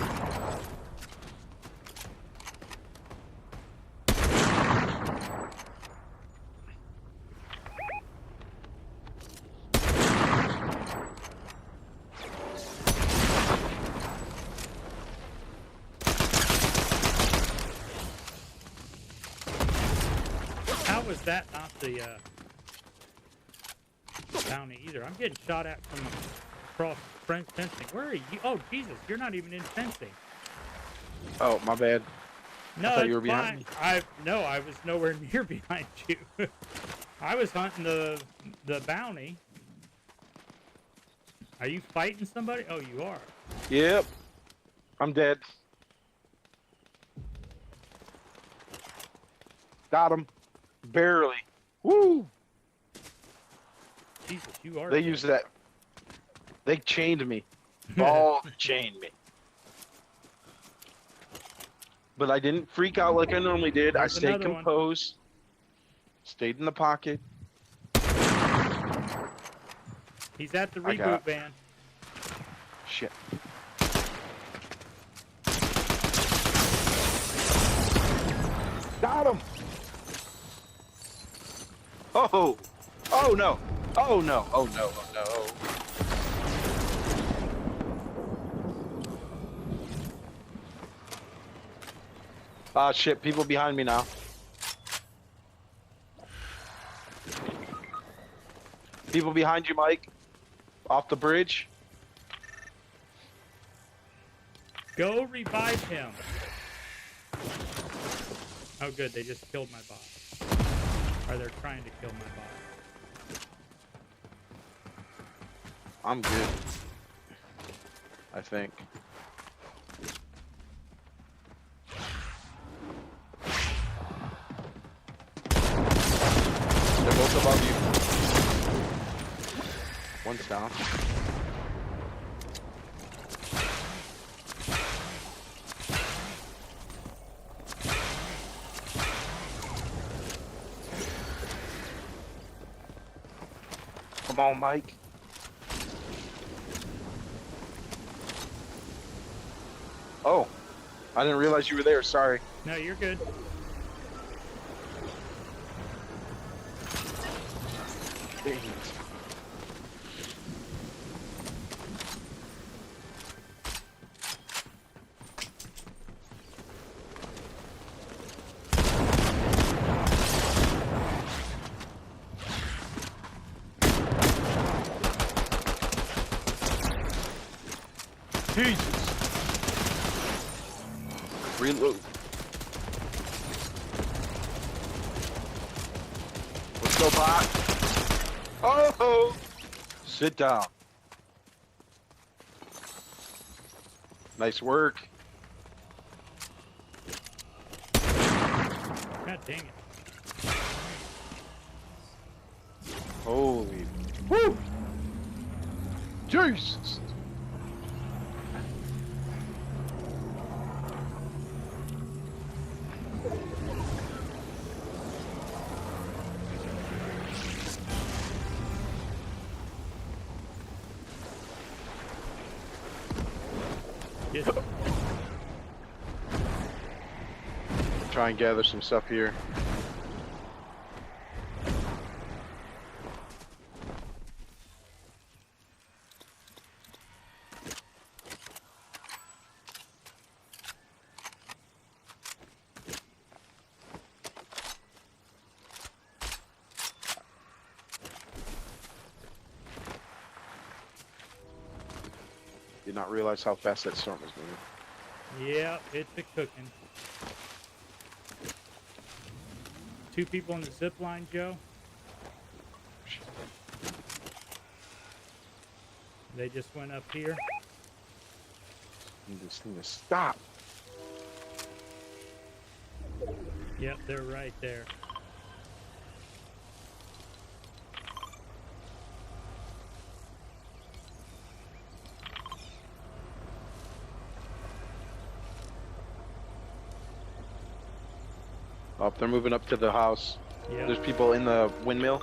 How was that not the bounty either? I'm getting shot at from across fencing. Where are you? Oh, Jesus, you're not even in fencing. Oh, my bad. No, I thought you were it's behind fine. me. No, I was nowhere near behind you. I was hunting the bounty. Are you fighting somebody? Oh, you are. Yep. I'm dead. Got him. Barely. Woo! Jesus, you are. They dead. used that. They chained me. Ball chained me. But I didn't freak out like I normally did. There's I stayed another one. composed. Stayed in the pocket. He's at the I got- reboot van. Shit. Got him. Oh. Oh no. Oh no. Oh no. Oh no. Ah, shit, people behind me now. People behind you, Mike. Off the bridge. Go revive him. Oh, good. They just killed my bot. Or they're trying to kill my bot. I'm good. I think. They're both above you. One's down. Come on, Mike. Oh, I didn't realize you were there. Sorry. No, you're good. Dang it. Jesus. Reload. Let's go, bot. Oh! Sit down. Nice work. God dang it. Holy. Woo! Jesus. Yes. Try and gather some stuff here. Did not realize how fast that storm was moving. Yeah, it's a cooking. 2 people on the zip line, Joe. They just went up here. You just need to stop. Yep, they're right there. Oh, they're moving up to the house. Yep. There's people in the windmill.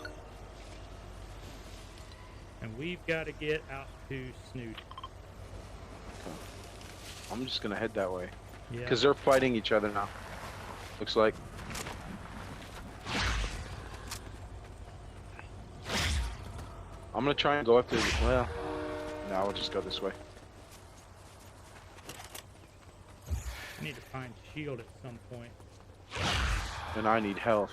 And we've got to get out to Snoot. I'm just gonna head that way. Yeah. Because they're fighting each other now. Looks like. I'm gonna try and go after. Well, no, I'll just go this way. I need to find shield at some point. And I need health.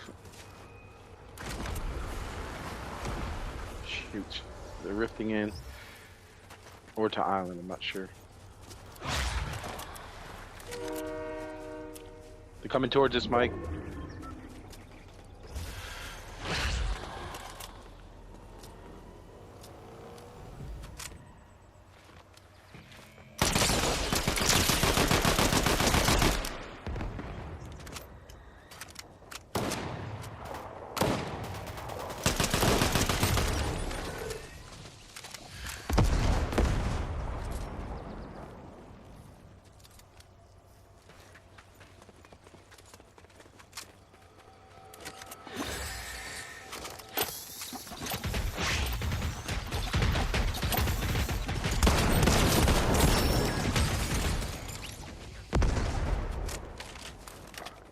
Shoot. They're rifting in. Or to island, I'm not sure. They're coming towards us, Mike.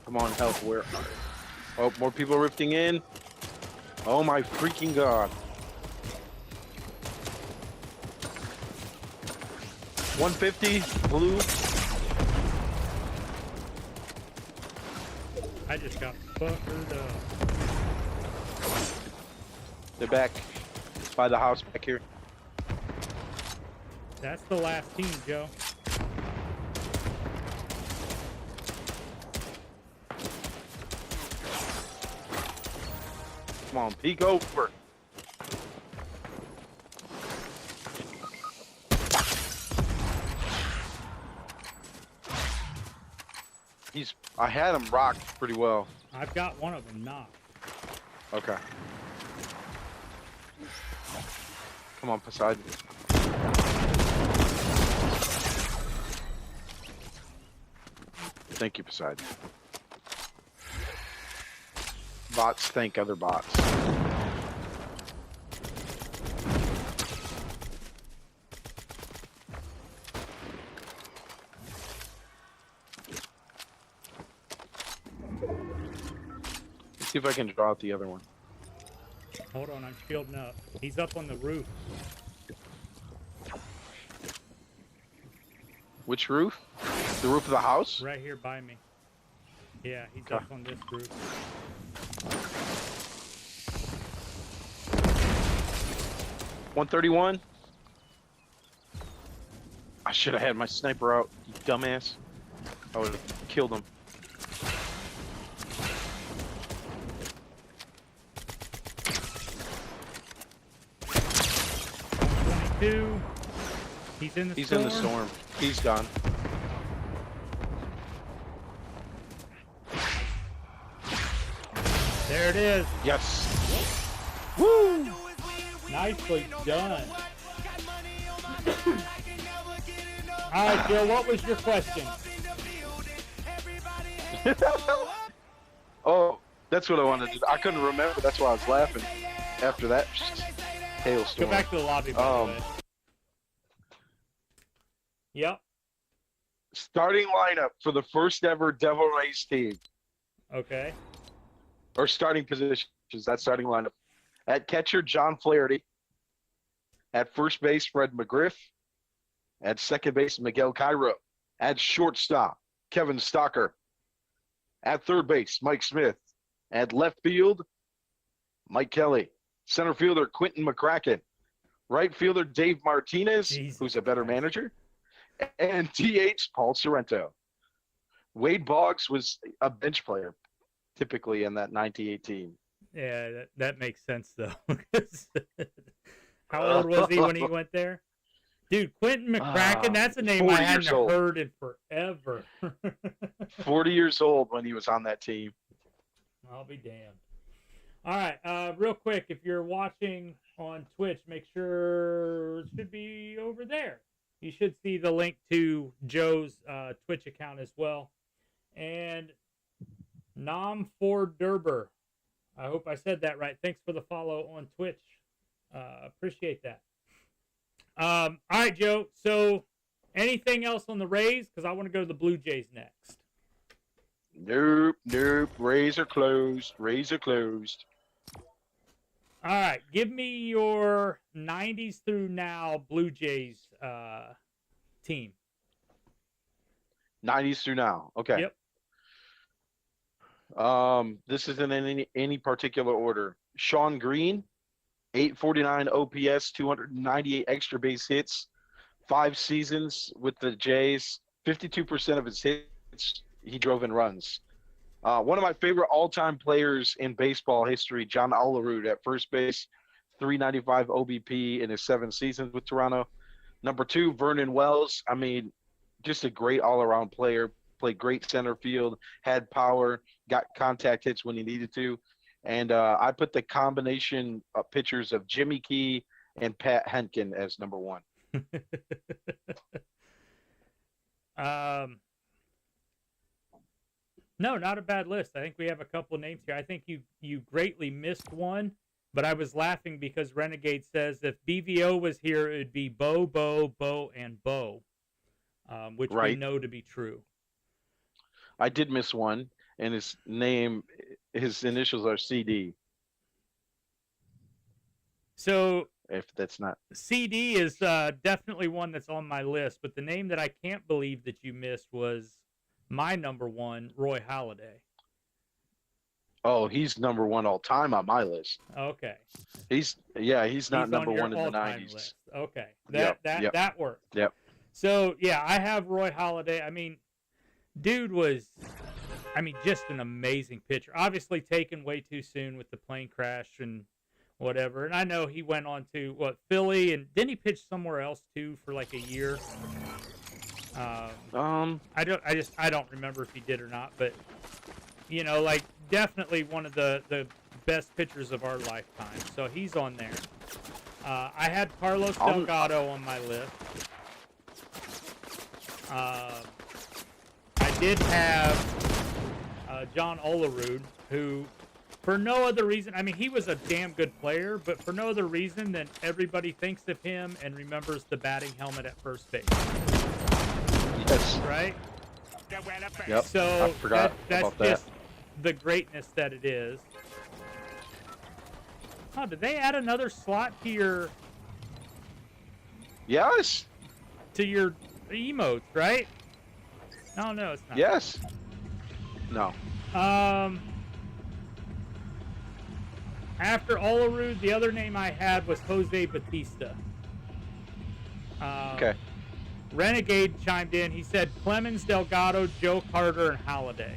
Come on, help. Where? Oh, more people rifting in. Oh my freaking god. 150, blue. I just got fuckered up. They're back by the house back here. That's the last team, Joe. Come on, peek over. I had him rocked pretty well. I've got one of them knocked. Okay. Come on, Poseidon. Thank you, Poseidon. Bots thank other bots. Let's see if I can draw out the other one. Hold on, I'm shielding up. He's up on the roof. Which roof? The roof of the house? Right here by me. Yeah, he's Okay. up on this roof. 131. I should have had my sniper out, you dumbass. I would have killed him. Two. He's in the He's storm. in the storm. He's gone. There it is. Yes. Woo! Nicely done. All right, Joe, what was your question? Oh, that's what I wanted to do. I couldn't remember. That's why I was laughing after that hailstorm. Go back to the lobby, by the way. Yep. Starting lineup for the first ever Devil Rays team. Okay. Or starting positions. That starting lineup. At catcher, John Flaherty. At first base, Fred McGriff. At second base, Miguel Cairo. At shortstop, Kevin Stocker. At third base, Mike Smith. At left field, Mike Kelly. Center fielder, Quentin McCracken. Right fielder, Dave Martinez, Jesus who's a better Christ. manager. And DH, Paul Sorrento. Wade Boggs was a bench player, typically in that 1918. Yeah, that makes sense, though. How old was he when he went there? Dude, Quentin McCracken, that's a name I 40 years hadn't old. heard in forever. 40 years old when he was on that team. I'll be damned. All right, real quick, if you're watching on Twitch, make sure it should be over there. You should see the link to Joe's Twitch account as well. And Nam for Derber. I hope I said that right. Thanks for the follow on Twitch. Appreciate that. All right, Joe. So anything else on the Rays? Because I want to go to the Blue Jays next. Nope. Rays are closed. All right. Give me your 90s through now Blue Jays team. 90s through now. Okay. Yep. This isn't in any particular order. Sean Green, 849 OPS, 298 extra base hits, 5 seasons with the Jays. 52% of his hits he drove in runs. One of my favorite all-time players in baseball history, John Olerud at first base, 395 OBP in his 7 seasons with Toronto. Number 2, Vernon Wells. I mean, just a great all-around player. Played great center field, had power, got contact hits when he needed to. And I put the combination of pitchers of Jimmy Key and Pat Henkin as number 1. No, not a bad list. I think we have a couple names here. I think you greatly missed one, but I was laughing because Renegade says if BVO was here, it would be Bo, and Bo, which we know to be true. I did miss one, and his initials are CD. So if that's not CD is definitely one that's on my list, but the name that I can't believe that you missed was my number 1, Roy Halladay. Oh, he's number 1 all time on my list. Okay. He's not number 1 in the 90s. List. Okay. That worked. Yep. So, yeah, I have Roy Halladay. I mean, dude was, just an amazing pitcher. Obviously taken way too soon with the plane crash and whatever. And I know he went on to, Philly, and didn't he pitch somewhere else, too, for like a year? I don't remember if he did or not, but, definitely one of the best pitchers of our lifetime. So he's on there. I had Carlos Delgado on my list. I did have John Olerud, who, for no other reason, he was a damn good player, but for no other reason than everybody thinks of him and remembers the batting helmet at first base. Yes. Right? Yep. So I forgot that's about that. just the greatness that it is. Oh, did they add another slot to your Yes. emotes, right? Oh, no, it's not. Yes. No. After Olerud, the other name I had was Jose Batista. Okay. Renegade chimed in. He said Clemens, Delgado, Joe Carter, and Halladay.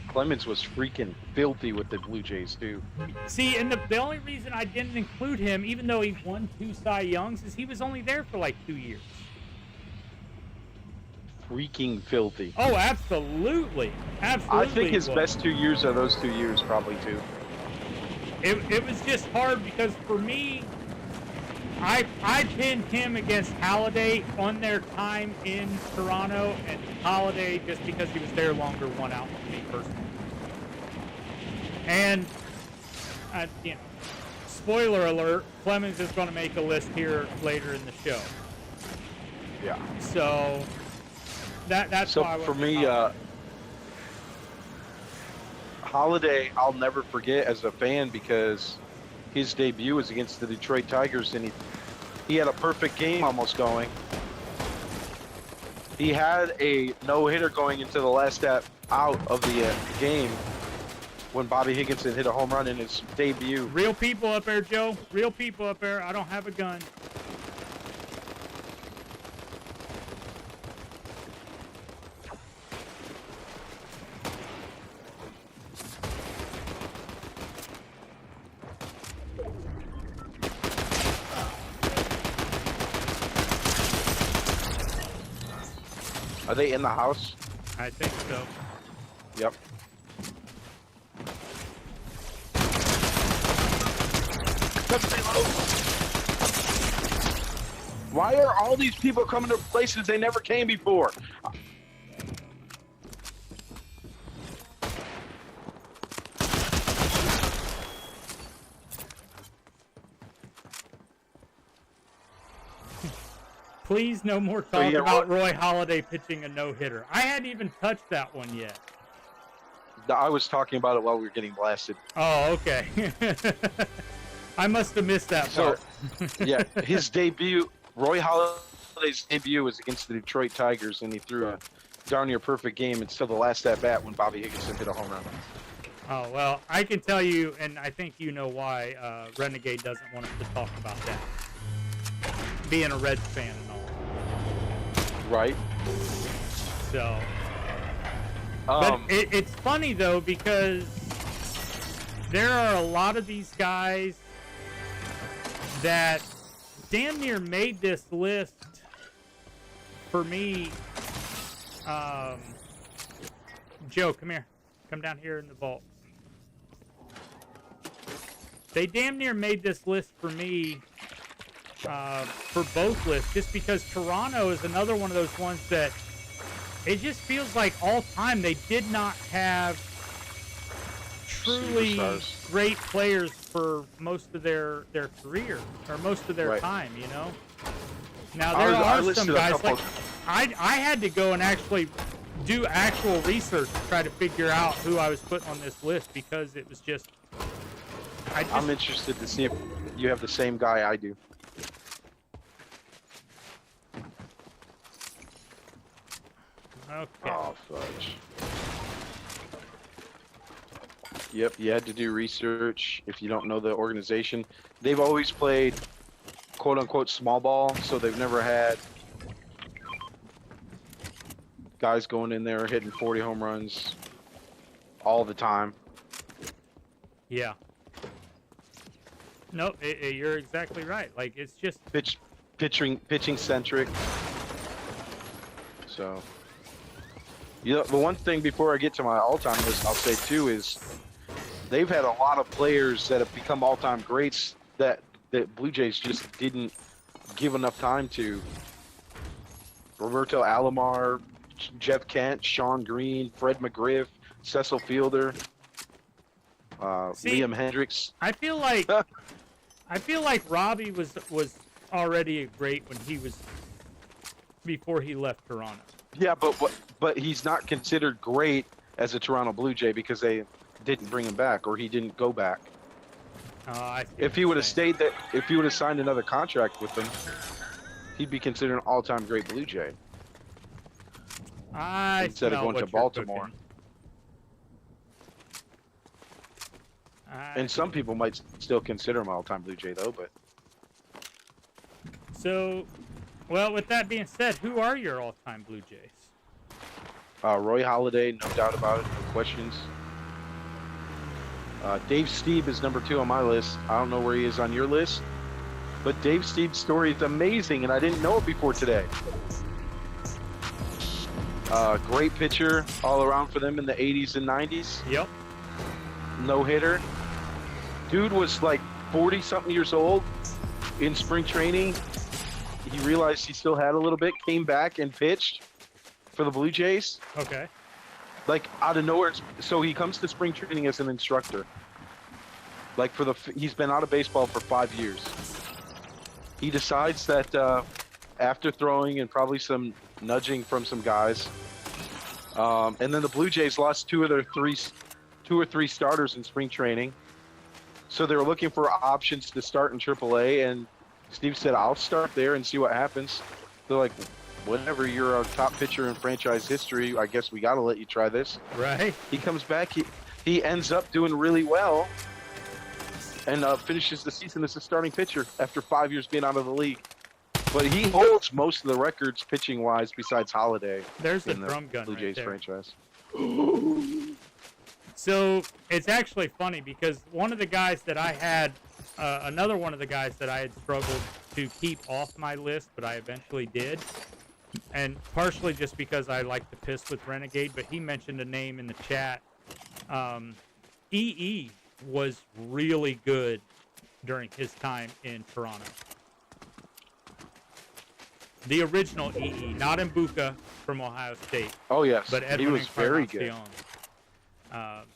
Clemens was freaking filthy with the Blue Jays, too. See, and the only reason I didn't include him, even though he won 2 Cy Youngs, is he was only there for like 2 years. Freaking filthy. Oh, absolutely. Absolutely. I think his best 2 years are those 2 years, probably, too. It was just hard because for me, I pinned him against Halladay on their time in Toronto, and Halladay, just because he was there longer, won out for me personally. And, spoiler alert, Clemens is going to make a list here later in the show. Yeah. So, that's so why I went for me, Halladay, I'll never forget as a fan because his debut was against the Detroit Tigers, and he had a perfect game almost going. He had a no-hitter going into the last out of the game when Bobby Higginson hit a home run in his debut. Real people up there, Joe. Real people up there. I don't have a gun. Are they in the house? I think so. Yep. Why are all these people coming to places they never came before? Please, no more talk about Roy Halladay pitching a no-hitter. I hadn't even touched that one yet. I was talking about it while we were getting blasted. Oh, okay. I must have missed that part. Yeah, his debut, Roy Halladay's debut was against the Detroit Tigers, and he threw a darn near perfect game until the last at-bat when Bobby Higginson hit a home run. Oh, well, I can tell you, and I think you know why Renegade doesn't want us to talk about that. Being a Reds fan and all. Right. So, but it's funny though because there are a lot of these guys that damn near made this list for me. Joe, come here. Come down here in the vault. They damn near made this list for me. For both lists, just because Toronto is another one of those ones that it just feels like all time they did not have truly superstars, great players for most of their career or most of their time, you know. Now there are some guys like I had to go and actually do actual research to try to figure out who I was putting on this list because it was just I'm interested to see if you have the same guy I do. Okay. Oh, fudge. Yep, you had to do research. If you don't know the organization, they've always played quote-unquote small ball, so they've never had guys going in there hitting 40 home runs all the time. Yeah. No, you're exactly right. Like, it's just pitching centric. So, you know, the one thing before I get to my all-time list, I'll say too is they've had a lot of players that have become all-time greats that Blue Jays just didn't give enough time to. Roberto Alomar, Jeff Kent, Sean Green, Fred McGriff, Cecil Fielder, Liam Hendricks. I feel like Robbie was already a great when he was before he left Toronto. Yeah, but he's not considered great as a Toronto Blue Jay because they didn't bring him back or he didn't go back. If he would have stayed there, if he would have signed another contract with them, he'd be considered an all-time great Blue Jay. Instead of going to Baltimore. And some people might still consider him an all-time Blue Jay, though. But so, well, with that being said, who are your all-time Blue Jays? Roy Halladay, no doubt about it, no questions. Dave Stieb is number 2 on my list. I don't know where he is on your list, but Dave Stieb's story is amazing, and I didn't know it before today. Great pitcher all around for them in the 80s and 90s. Yep. No hitter. Dude was like 40-something years old in spring training. He realized he still had a little bit, came back and pitched for the Blue Jays. Okay. Like out of nowhere. So he comes to spring training as an instructor. Like he's been out of baseball for 5 years. He decides that after throwing and probably some nudging from some guys, and then the Blue Jays lost two or three starters in spring training. So they were looking for options to start in AAA, and Steve said, I'll start there and see what happens. They're like, whenever you're a top pitcher in franchise history, I guess we got to let you try this. Right. He comes back. He ends up doing really well and finishes the season as a starting pitcher after 5 years being out of the league. But he holds most of the records pitching-wise besides Halladay. There's a drum gun Blue Jays right there. franchise. So it's actually funny because one of the guys that I had, another one of the guys that I had struggled to keep off my list, but I eventually did, and partially just because I like to piss with Renegade, but he mentioned a name in the chat. EE was really good during his time in Toronto. The original EE, not Mbuka from Ohio State, Oh yes, but Edwin he was very good. Encarnacion.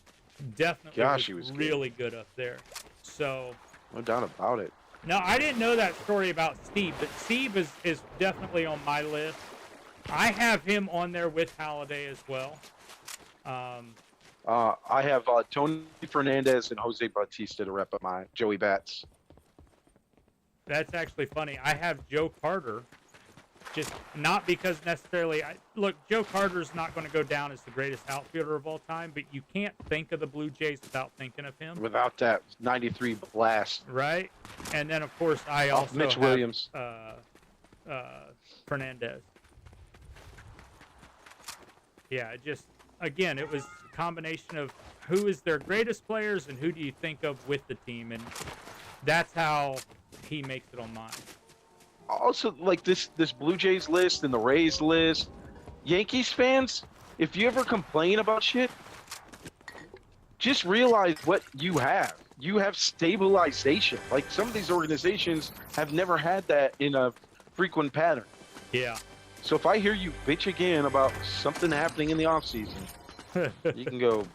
Definitely Gosh, was, he was good. really good up there. So, No doubt about it. now I didn't know that story about Steve, but Steve is definitely on my list. I have him on there with Halliday as well. I have Tony Fernandez and Jose Bautista to rep up my Joey Bats. That's actually funny. I have Joe Carter, just not because necessarily. Look, Joe Carter's not going to go down as the greatest outfielder of all time, but you can't think of the Blue Jays without thinking of him. Without that 93 blast. Right? And then, of course, I also Mitch have Williams. Fernandez. Yeah, just, again, it was a combination of who is their greatest players and who do you think of with the team, and that's how he makes it on mine. Also, like this Blue Jays list and the Rays list, Yankees fans, if you ever complain about shit, just realize what you have. You have stabilization. Like, some of these organizations have never had that in a frequent pattern. Yeah. So if I hear you bitch again about something happening in the offseason, you can go.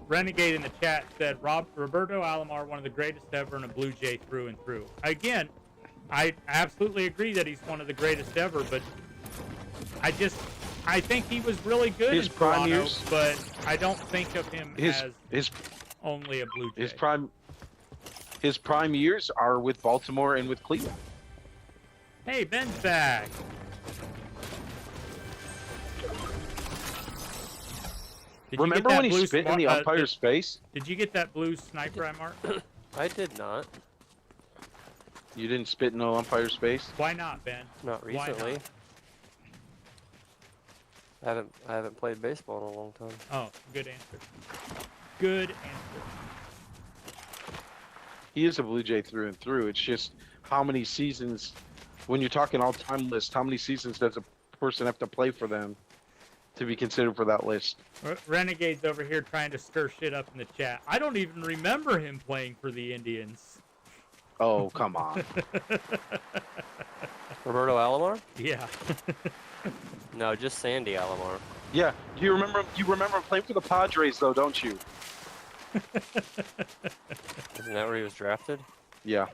Renegade in the chat said Roberto Alomar, one of the greatest ever, and a Blue Jay through and through. Again, I absolutely agree that he's one of the greatest ever, but I think he was really good His in prime Toronto, years, but I don't think of him as his only a Blue Jay. his prime years are with Baltimore and with Cleveland. Hey, Ben's back. Did you Remember get that when he blue spit in the umpire's face? Did you get that blue sniper I marked? I did not. You didn't spit in the umpire's face? Why not, Ben? Not Why recently. not? I haven't played baseball in a long time. Oh, good answer. Good answer. He is a Blue Jay through and through. It's just how many seasons, when you're talking all-time list, how many seasons does a person have to play for them to be considered for that list? Renegade's over here trying to stir shit up in the chat. I don't even remember him playing for the Indians. Oh, come on. Roberto Alomar? Yeah. No, just Sandy Alomar. Yeah, you remember him playing for the Padres, though, don't you? Isn't that where he was drafted? Yeah.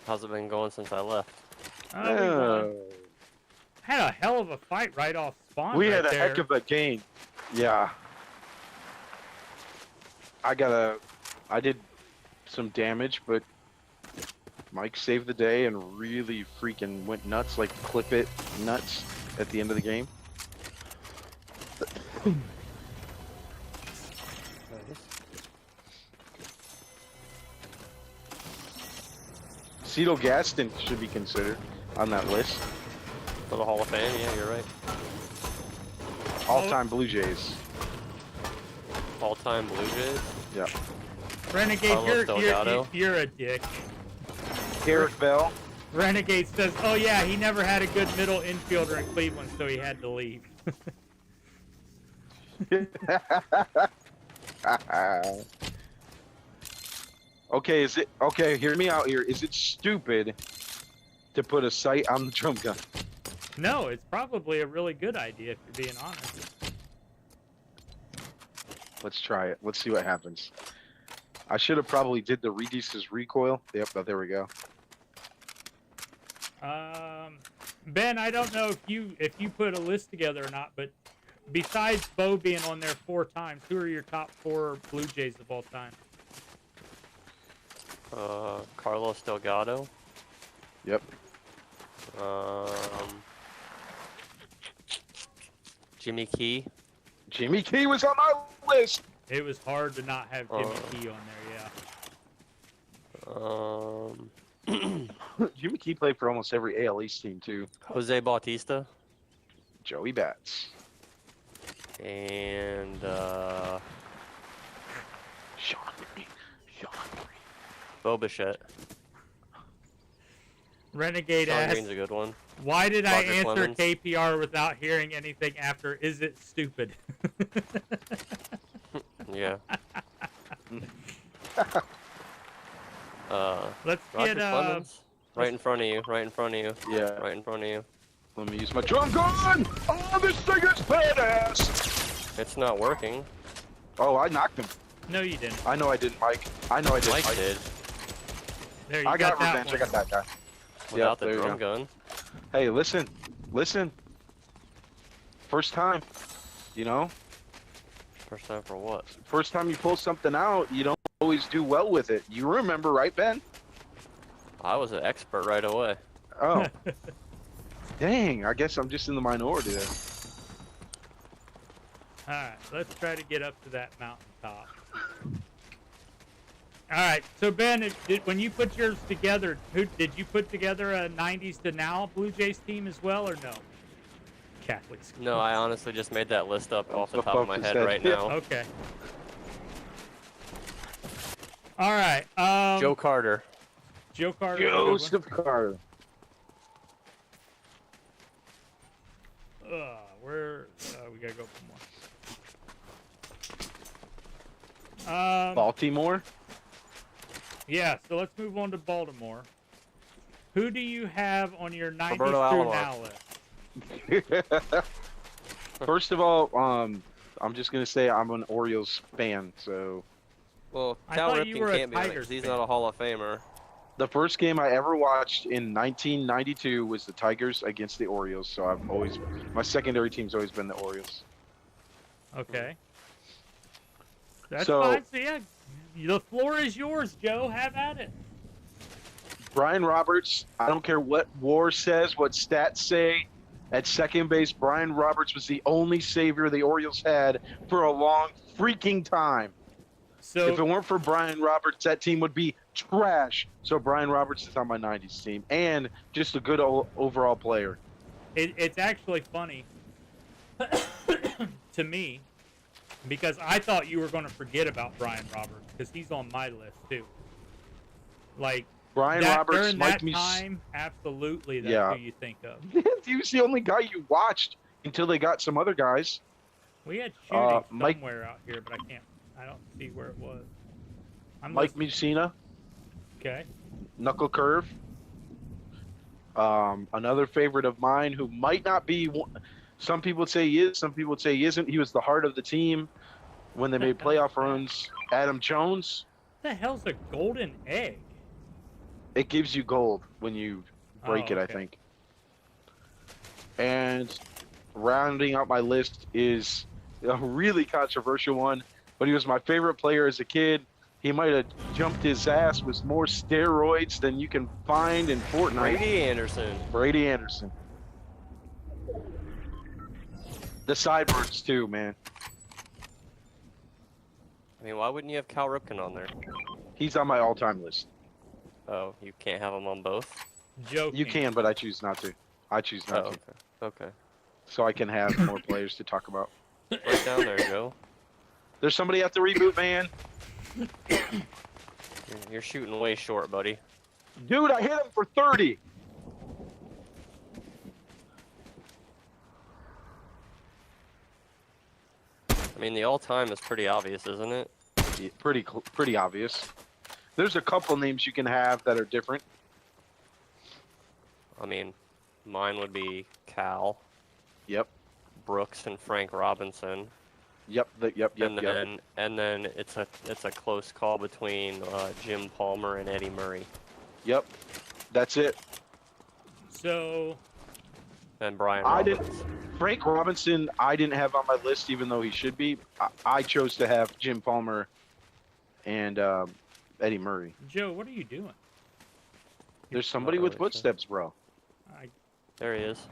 How's it been going since I left? We won. Had a hell of a fight right off spawn. We right had a there. heck of a game. Yeah. I did some damage, but Mike saved the day and really freaking went nuts, like clip it nuts at the end of the game. Cito Gaston should be considered on that list. For the Hall of Fame? Yeah, you're right. All-time Blue Jays. All-time Blue Jays? Yeah. Renegade, you're a dick. Garrett Bell. Renegade says, oh yeah, he never had a good middle infielder in Cleveland, so he had to leave. Okay, hear me out here. Is it stupid to put a sight on the drum gun? No, it's probably a really good idea if you're being honest. Let's try it. Let's see what happens. I should have probably did the reduces recoil. Yep, there we go. Ben, I don't know if you put a list together or not, but besides Bo being on there 4 times, who are your top 4 Blue Jays of all time? Carlos Delgado. Yep. Jimmy Key. Jimmy Key was on my list. It was hard to not have Jimmy Key on there, yeah. Jimmy Key played for almost every AL East team too. Jose Bautista. Joey Bats. And Sean Green. Bo Bichette. Renegade Sean asks, Green's a good one. why did I Roger answer Clemens. KPR without hearing anything after? Is it stupid? Yeah. Let's Roger get Clemens. Right in front of you. Right in front of you. Yeah. Right in front of you. Let me use my drum gun! Oh, this thing is badass! It's not working. Oh, I knocked him. No, you didn't. I know I didn't, Mike. I know I didn't, Mike did. There you I got that revenge. one. I got that guy. Without the there you drum go. gun. Hey, listen. Listen. First time. You know? First time for what? First time you pull something out, you don't always do well with it. You remember, right, Ben? I was an expert right away. Oh. Dang, I guess I'm just in the minority there. Alright, let's try to get up to that mountaintop. Alright, so Ben, when you put yours together, did you put together a 90s to now Blue Jays team as well, or no? Catholic school. No, I honestly just made that list up off the top of my his head head. right Yeah. now. Okay. Alright, Joe Carter. Joe Carter. Joseph Carter. Where we gotta go for more. Baltimore? Yeah, so let's move on to Baltimore. Who do you have on your 90s Roberto through Alomar. now list? First of all, I'm just gonna say I'm an Orioles fan, so Well, I Cal thought you Ripken were a can't be on it Tigers 'cause he's fan. not a Hall of Famer. the first game I ever watched in 1992 was the Tigers against the Orioles, so my secondary team's always been the Orioles. Okay. That's So- fine. So yeah, the floor is yours, Joe. Have at it. Brian Roberts, I don't care what WAR says, what stats say, at second base, Brian Roberts was the only savior the Orioles had for a long freaking time. So If it weren't for Brian Roberts, that team would be trash. So Brian Roberts is on my 90s team, and just a good overall player. it's actually funny to me because I thought you were going to forget about Brian Roberts because he's on my list too. Like Brian that, Roberts during might that be. time, absolutely, that's Yeah. who you think of. He was the only guy you watched until they got some other guys. We had shooting Mike- somewhere out here, but I don't see where it was. Mike Mussina, Okay. knuckle curve. Another favorite of mine who might not be. Some people would say he is. Some people would say he isn't. He was the heart of the team when they made playoff runs. Adam Jones. What the hell's a golden egg? It gives you gold when you break it, I okay. think. And rounding out my list is a really controversial one, but he was my favorite player as a kid. He might have jumped his ass with more steroids than you can find in Fortnite. Brady Anderson. Brady Anderson. The sideburns too, man. I mean, why wouldn't you have Cal Ripken on there? He's on my all-time list. Oh, you can't have him on both? Joking. You can, but I choose not to. I choose Oh, not okay. to, Okay. so I can have more players to talk about. Right down there, Joe. There's somebody at the reboot, man. You're shooting way short, buddy. Dude, I hit him for 30. I mean, the all-time is pretty obvious, isn't it? Yeah, pretty obvious. There's a couple names you can have that are different. I mean, mine would be Cal, Yep. Brooks, and Frank Robinson. Yep. And then it's a close call between Jim Palmer and Eddie Murray. Yep. That's it. So And Brian I Roberts. didn't. Frank Robinson, I didn't have on my list, even though he should be. I chose to have Jim Palmer and Eddie Murray. Joe, what are you doing? There's somebody with really sure. footsteps, bro. There he is.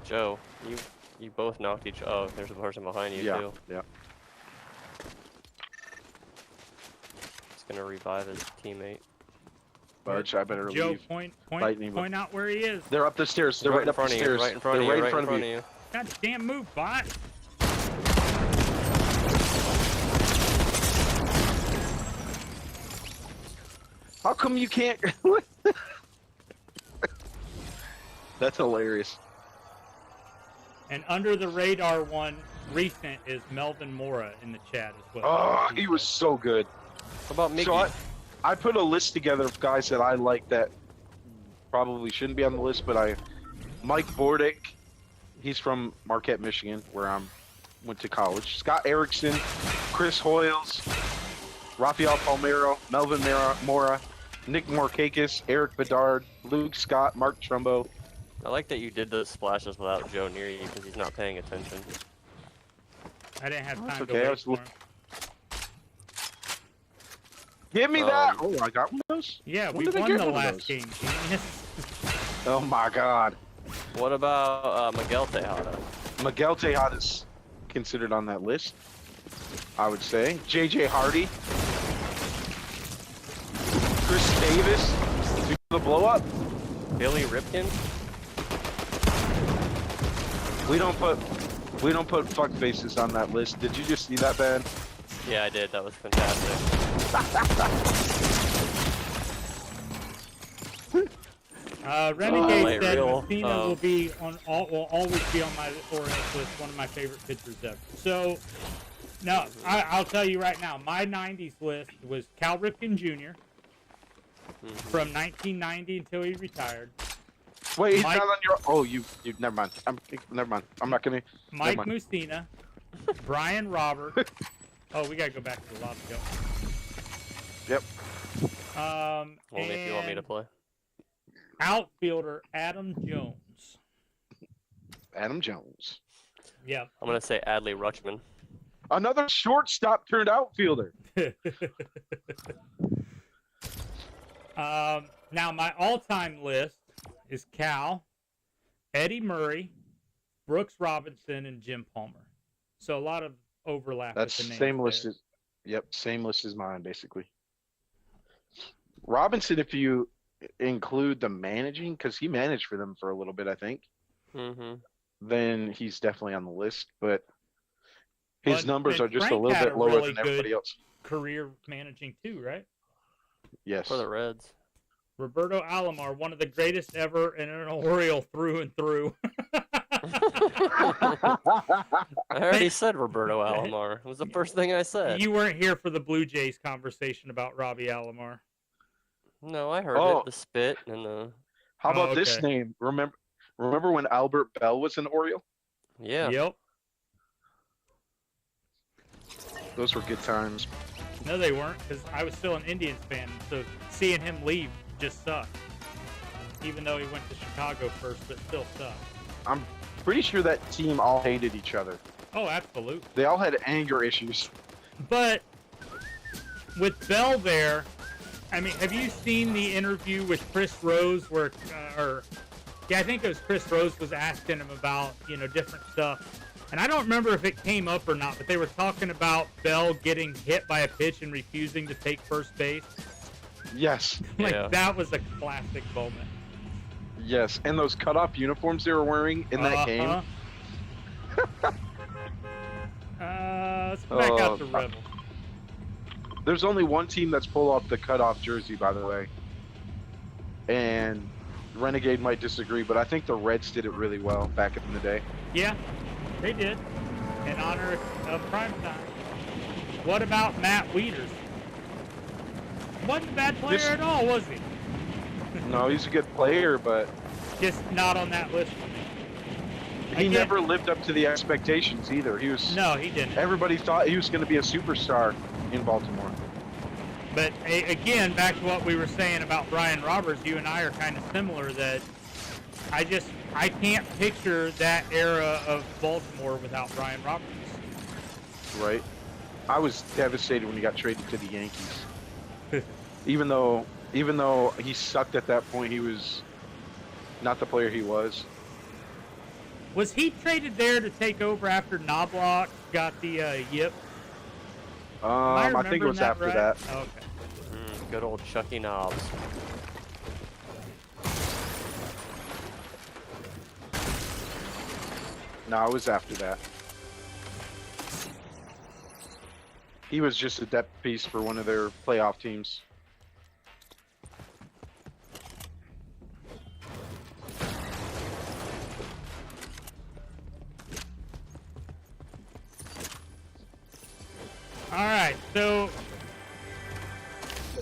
Joe, you both knocked each. Oh, there's a person behind you too. Yeah. He's gonna revive his teammate. Budge, I better Joe, leave. point Lightning point out where he is. They're up the stairs. They're right up the of you. stairs. Right in front They're of you. right in Right front in of front you. of you. God damn move, bot. How come you can't? That's hilarious. And under the radar one recent is Melvin Mora in the chat as well. Oh, he was so good. What about Mickey? So I put a list together of guys that I like that probably shouldn't be on the list, but Mike Bordick, he's from Marquette, Michigan, where I went to college. Scott Erickson, Chris Hoyles, Rafael Palmero, Melvin Mora, Nick Markakis, Eric Bedard, Luke Scott, Mark Trumbo. I like that you did those splashes without Joe near you because he's not paying attention. I didn't have time okay, to wait for him. Give me that! Oh, I got one of those? Yeah, When we did I won get the one of last those? game, genius. Oh my god. What about Miguel Tejada? Miguel Tejada's considered on that list, I would say. JJ Hardy. Chris Davis. Do the blow up. Billy Ripken? We don't put fuck faces on that list. Did you just see that, Ben? Yeah, I did. That was fantastic. Renegade said real, Messina will always be on my Orioles list, one of my favorite pitchers ever. So, no, I'll tell you right now, my 90s list was Cal Ripken Jr. From 1990 until he retired. Wait, he's not on your. Oh, you. Never mind. Never mind. I'm not gonna. Mike Mustina, Brian Robert. Oh, we gotta go back to the lobby. Yep. Only if you want me to play. Outfielder Adam Jones. Adam Jones. Yeah. I'm gonna say Adley Rutschman. Another shortstop turned outfielder. Now my all-time list is Cal, Eddie Murray, Brooks Robinson, and Jim Palmer. So a lot of overlap. That's with the same names list there. as. Yep, same list as mine basically. Robinson, if you include the managing, because he managed for them for a little bit, I think. Then he's definitely on the list, but his numbers are just Frank a little had bit lower really than everybody good else. Career managing too, right? Yes. For the Reds. Roberto Alomar, one of the greatest ever, and an Oriole through and through. I already said Roberto Alomar. It was the first thing I said. You weren't here for the Blue Jays conversation about Robbie Alomar. No, I heard it. The spit and the. How about this name? Remember when Albert Bell was an Oriole? Yeah. Yep. Those were good times. No, they weren't, because I was still an Indians fan, so seeing him leave just sucked. Even though he went to Chicago first, but still sucked. I'm pretty sure that team all hated each other. Oh, absolutely. They all had anger issues. But with Bell there, I mean, have you seen the interview with Chris Rose where, I think it was Chris Rose was asking him about, different stuff. And I don't remember if it came up or not, but they were talking about Bell getting hit by a pitch and refusing to take first base. Yes. That was a classic moment. Yes, and those cut-off uniforms they were wearing in that game. Let's go back out to Rebel. There's only one team that's pulled off the cut-off jersey, by the way. And Renegade might disagree, but I think the Reds did it really well back in the day. Yeah, they did. In honor of primetime. What about Matt Wieters? Wasn't a bad player at all, was he? No, he's a good player, but just not on that list. He never lived up to the expectations either. No, he didn't. Everybody thought he was going to be a superstar in Baltimore. But again, back to what we were saying about Brian Roberts, you and I are kind of similar. That I can't picture that era of Baltimore without Brian Roberts. Right. I was devastated when he got traded to the Yankees. Even though he sucked at that point, he was not the player he was. Was he traded there to take over after Knobloch got the yip? I think it was after right? that. Okay. Good old Chucky Knobs. No, it was after that. He was just a depth piece for one of their playoff teams. right, so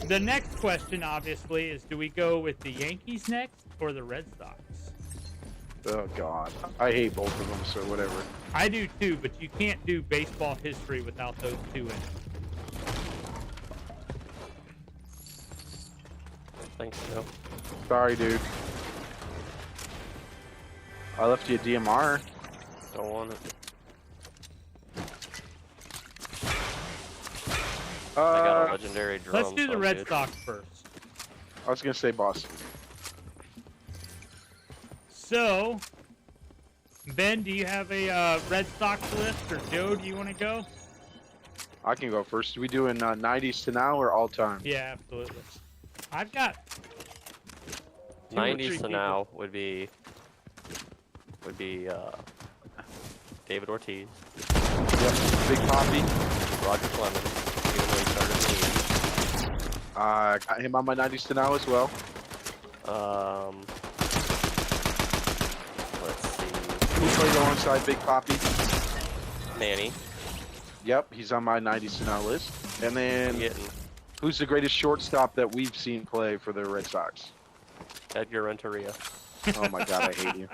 the next question, obviously, is do we go with the Yankees next or the Red Sox? Oh God, I hate both of them. So whatever. I do too, but you can't do baseball history without those two in it. I think so. Sorry, dude. I left you a DMR. Don't want it. I got a legendary drum. Let's do the Red Sox first. I was gonna say Boston. So, Ben, do you have a Red Sox list, or Joe, do you want to go? I can go first. Are we doing 90s to now or all time? Yeah, absolutely. I've got 90s to now would be David Ortiz. Yep. Big Poppy. Roger Clemens. Even though he started in the 80s. I got him on my 90s to now as well. Let's see. Who played alongside Big Poppy? Manny. Yep, he's on my 90s to now list. And then who's the greatest shortstop that we've seen play for the Red Sox? Edgar Renteria. Oh my God, I hate you.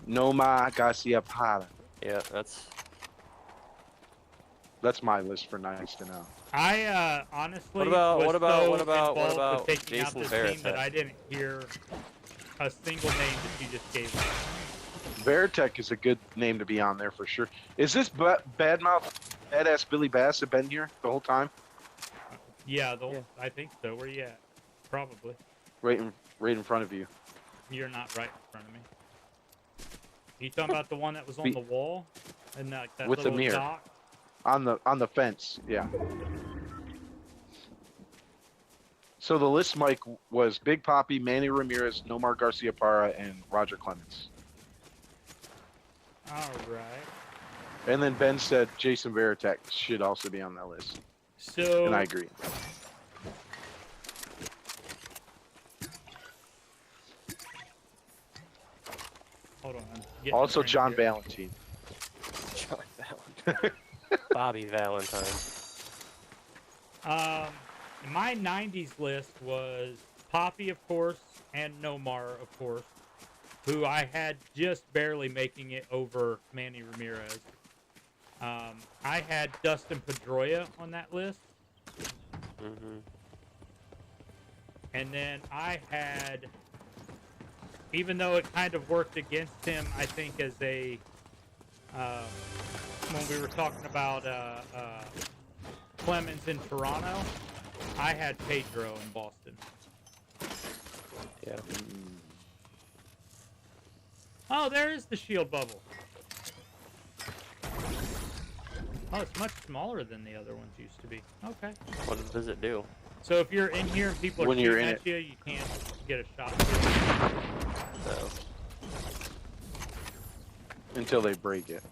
Nomar Garciaparra. Yeah, that's my list for 90s to now. I honestly What about with taking out Jason this team that Varitek? I didn't hear a single name that you just gave me. Varitek is a good name to be on there for sure. Is this badass Billy Bass have been here the whole time? Yeah, I think so. Where you at? Probably. Right in front of you. You're not right in front of me. You talking about the one that was on the wall and that with the little mirror dock? on the fence? Yeah. So the list, Mike, was Big Poppy, Manny Ramirez, Nomar Garciaparra, and Roger Clemens. All right. And then Ben said Jason Varitek should also be on that list. So. And I agree. Hold on. Also, John Valentine. John Valentine. Bobby Valentine. My 90s list was Poppy, of course, and Nomar, of course, who I had just barely making it over Manny Ramirez. I had Dustin Pedroia on that list. Mm-hmm. And then I had, even though it kind of worked against him, I think as a, when we were talking about Clemens in Toronto, I had Pedro in Boston. Yeah. Oh, there is the shield bubble. Oh, it's much smaller than the other ones used to be. Okay. What does it do? So if you're in here and people are When you're shooting in at you, you can't get a shot. No. Until they break it.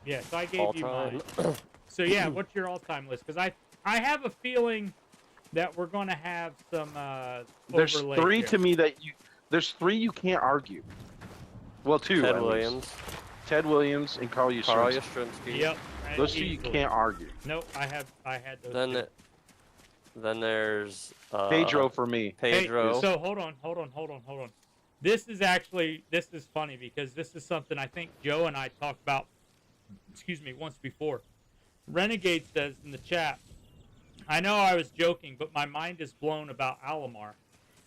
Yeah, so I gave All you time. mine. So yeah, what's your all-time list? Because I have a feeling that we're going to have some There's overlay three here. to me that there's three you can't argue. Well, two. Ted at least. Williams. Ted Williams and Carl Carl Yastrzemski. Yastrzemski. Yep. Those two you easily. can't argue. Nope, I had those Then two. then there's Pedro for me. Pedro. Hey, so hold on. This is funny because this is something I think Joe and I talked about, once before. Renegade says in the chat, I know I was joking, but my mind is blown about Alomar.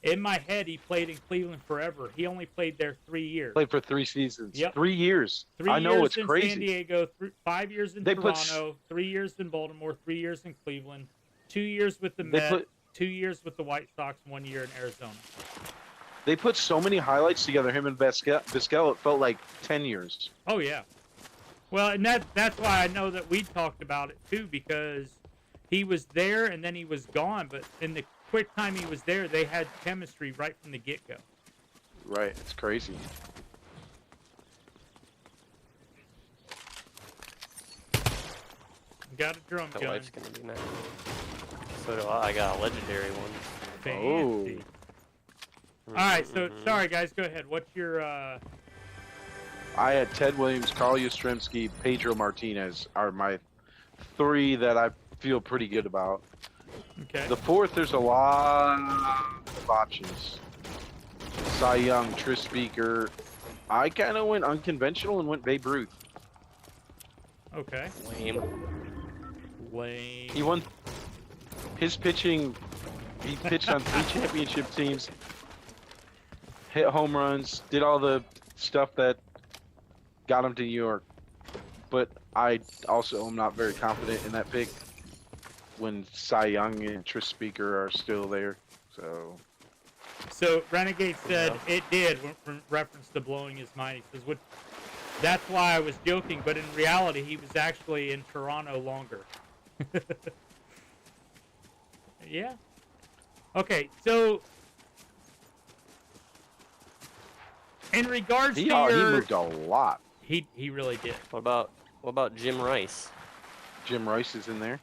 In my head, he played in Cleveland forever. He only played there 3 years. Played for 3 seasons. Yep. 3 years. 3 I know years it's in crazy. San Diego, 5 years in They put Toronto, 3 years in Baltimore, 3 years in Cleveland, 2 years with the Mets, 2 years with the White Sox, 1 year in Arizona. They put so many highlights together, him and Vizquel, it felt like 10 years. Oh, yeah. Well, and that's why I know that we talked about it, too, because he was there and then he was gone. But in the quick time he was there, they had chemistry right from the get-go. Right. It's crazy. Got a drum My gun. wife's gonna be mad. So do I. I got a legendary one. Fancy. All right, so sorry guys, go ahead. What's your? I had Ted Williams, Carl Yastrzemski, Pedro Martinez are my 3 that I feel pretty good about. Okay. The 4th, there's a lot of options. Cy Young, Tris Speaker. I kind of went unconventional and went Babe Ruth. Okay. Lame. He won his pitching. He pitched on 3 championship teams, hit home runs, did all the stuff that got him to New York. But I also am not very confident in that pick when Cy Young and Tris Speaker are still there. So Renegade said it did reference to blowing his mind. He says, that's why I was joking, but in reality, he was actually in Toronto longer. Yeah. Okay, so in regards to your... He moved a lot. He really did. What about Jim Rice? Jim Rice is in there.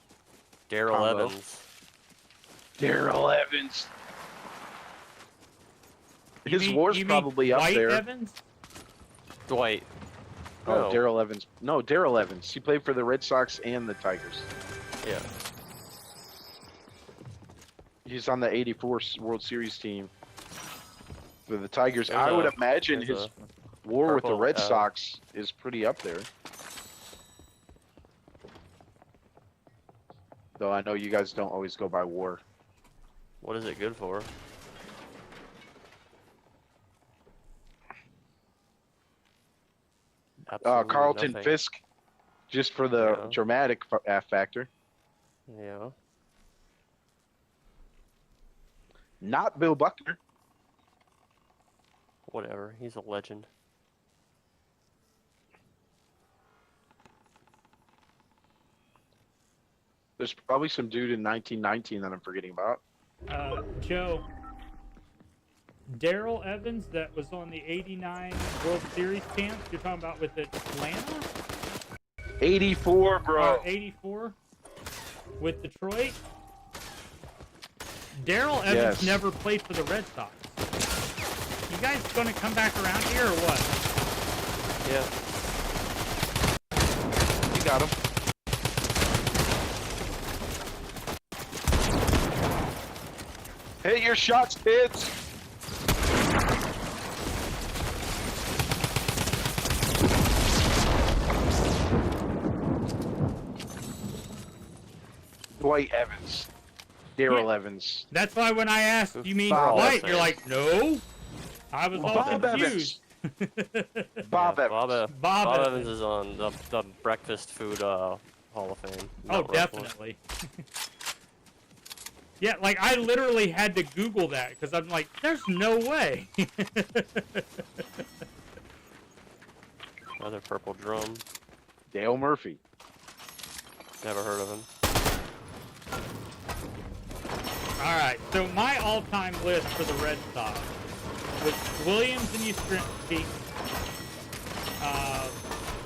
Darrell Evans. Darrell Evans. His WAR's probably up Dwight there. Evans? Dwight. Oh, No. Darrell Evans. No, Darrell Evans. He played for the Red Sox and the Tigers. Yeah. He's on the '84 World Series team for the Tigers. I would imagine his WAR with the Red Sox is pretty up there. Though I know you guys don't always go by WAR. What is it good for? Absolutely Carlton nothing. Fisk, just for the dramatic factor. Yeah. Not Bill Buckner. Whatever. He's a legend. There's probably some dude in 1919 that I'm forgetting about. Joe, Darrell Evans that was on the '89 World Series champs. You're talking about with Atlanta? 84, bro. 84 with Detroit. Darrell Evans never played for the Red Sox. You guys going to come back around here or what? Yeah. You got him. Hit your shots, kids. Dwight Evans. Darrell Evans. That's why when I asked, you mean Bob Dwight? Evans. You're like, no. I was all Bob confused. Bob Evans. Bob Evans is on the breakfast food Hall of Fame. Oh, not wrestling. definitely. Yeah, like I literally had to Google that because I'm like, there's no way. Another purple drum. Dale Murphy. Never heard of him. All right, so my all-time list for the Red Sox was Williams and Yastrzemski,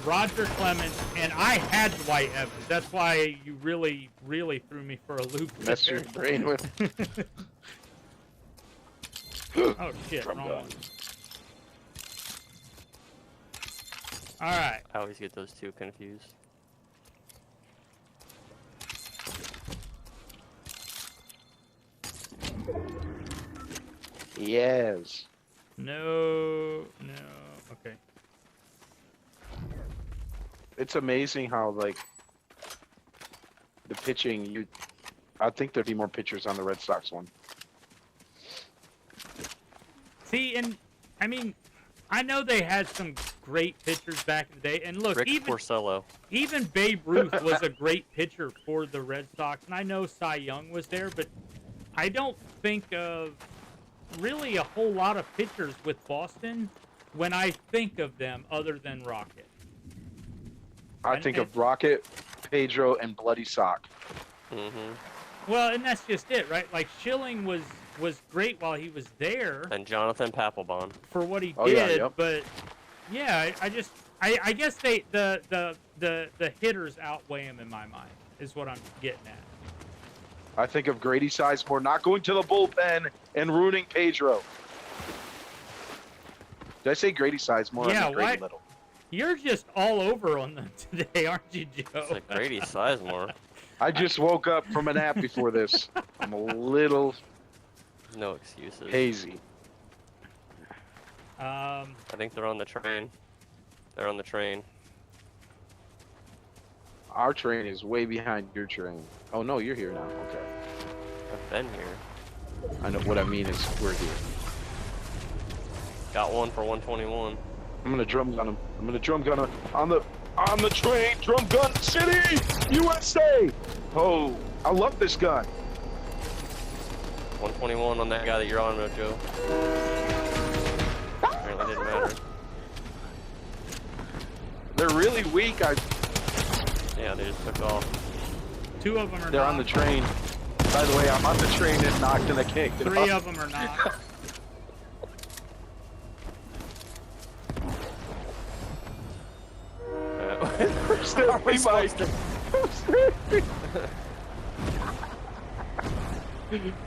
Roger Clemens, and I had Dwight Evans. That's why you really, really threw me for a loop. That's your brain with. Oh shit! Wrong one. All right. I always get those two confused. Yes. No. Okay. It's amazing how, like, the pitching, I think there'd be more pitchers on the Red Sox one. See, and I mean, I know they had some great pitchers back in the day, and look, Rick Porcello. even Babe Ruth was a great pitcher for the Red Sox, and I know Cy Young was there, but I don't think of really a whole lot of pitchers with Boston when I think of them other than Rocket. I think of Rocket, Pedro, and Bloody Sock. Mm-hmm. Well, and that's just it, right? Like Schilling was great while he was there. And Jonathan Papelbon. For what he Oh, did, yeah, yep. but yeah, I guess the hitters outweigh him in my mind is what I'm getting at. I think of Grady Sizemore not going to the bullpen and ruining Pedro. Did I say Grady Sizemore? Yeah, I meant Grady what? Little. You're just all over on them today, aren't you, Joe? It's like Grady Sizemore. I just woke up from a nap before this. I'm a little No excuses. hazy. I think they're on the train. They're on the train. Our train is way behind your train. Oh no, you're here now. Okay. I've been here. I know what I mean is we're here. Got one for 121. I'm gonna drum gun him. I'm gonna drum gun him on the train. Drum gun city, USA. Oh, I love this gun. 121 on that guy that you're on, Joe. Apparently didn't matter. They're really weak. Yeah, they just took off. 2 of them are They're not. on the train. By the way, I'm on the train and knocked and I can't get 3 off. of them are not. Still, we might.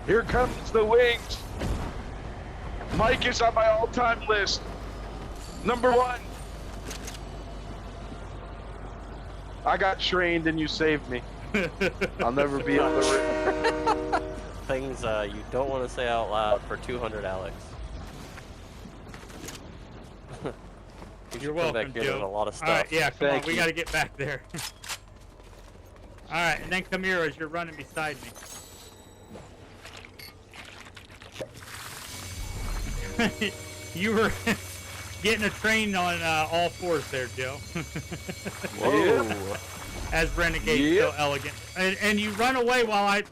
Here comes the wings. Mike is on my all-time list. Number 1. I got trained and you saved me. I'll never be able to. Things you don't want to say out loud for 200, Alex. You're Come welcome, back here, there's a Joe. lot of stuff. All right, yeah, come Thank on. We you. got to get back there. All right, and then come here as you're running beside me. You were getting a train on all 4s there, Joe. Whoa. As Renegade's so elegant. And you run away while I...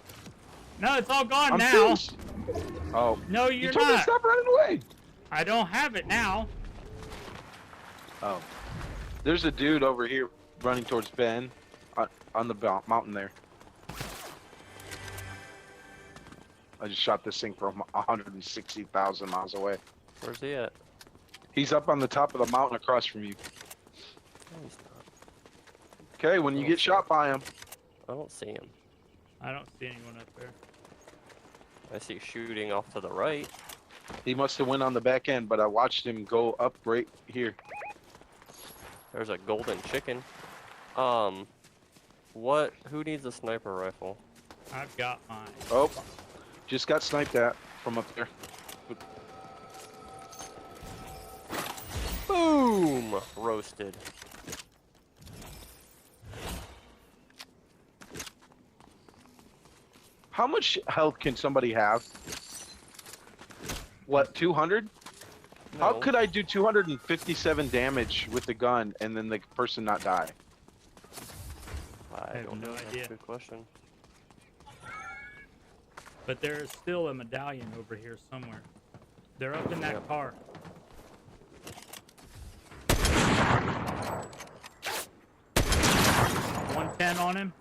No, it's all gone I'm now. finished. Oh. No, You you're told me to not. stop running away. I don't have it now. Oh. There's a dude over here running towards Ben on the mountain there. I just shot this thing from 160,000 miles away. Where's he at? He's up on the top of the mountain across from you. No, he's not. Okay, when you get shot by him. I don't see him. I don't see anyone up there. I see shooting off to the right. He must have went on the back end, but I watched him go up right here. There's a golden chicken. Who needs a sniper rifle? I've got mine. Oh, just got sniped at from up there. Boom! Roasted. How much health can somebody have? What, 200? How No. could I do 257 damage with the gun and then the person not die? I have don't no know. That's idea. a good question. But there is still a medallion over here somewhere. They're up in that Yep. car. $110 on him.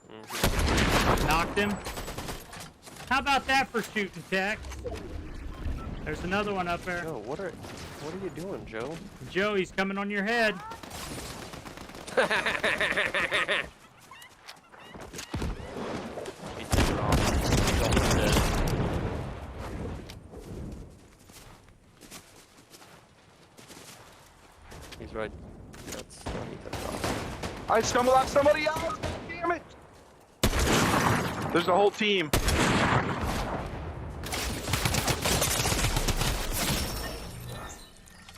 Knocked him. How about that for shooting tech? There's another one up there. Joe, what are you doing, Joe? Joe, he's coming on your head. He's taking off. He's almost dead. He's right. That's he took off. I stumbled on somebody else! Damn it! There's a whole team.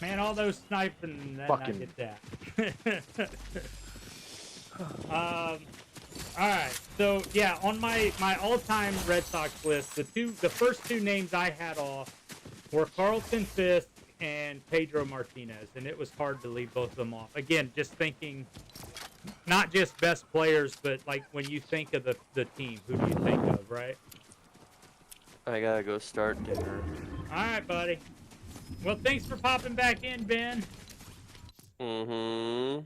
Man, all those sniping, and then Fucking- I get that. All right. So yeah, on my all-time Red Sox list, the first 2 names I had off were Carlton Fisk and Pedro Martinez, and it was hard to leave both of them off. Again, just thinking, not just best players, but like when you think of the team, who do you think of, right? I gotta go start dinner. All right, buddy. Well, thanks for popping back in, Ben. Mm-hmm.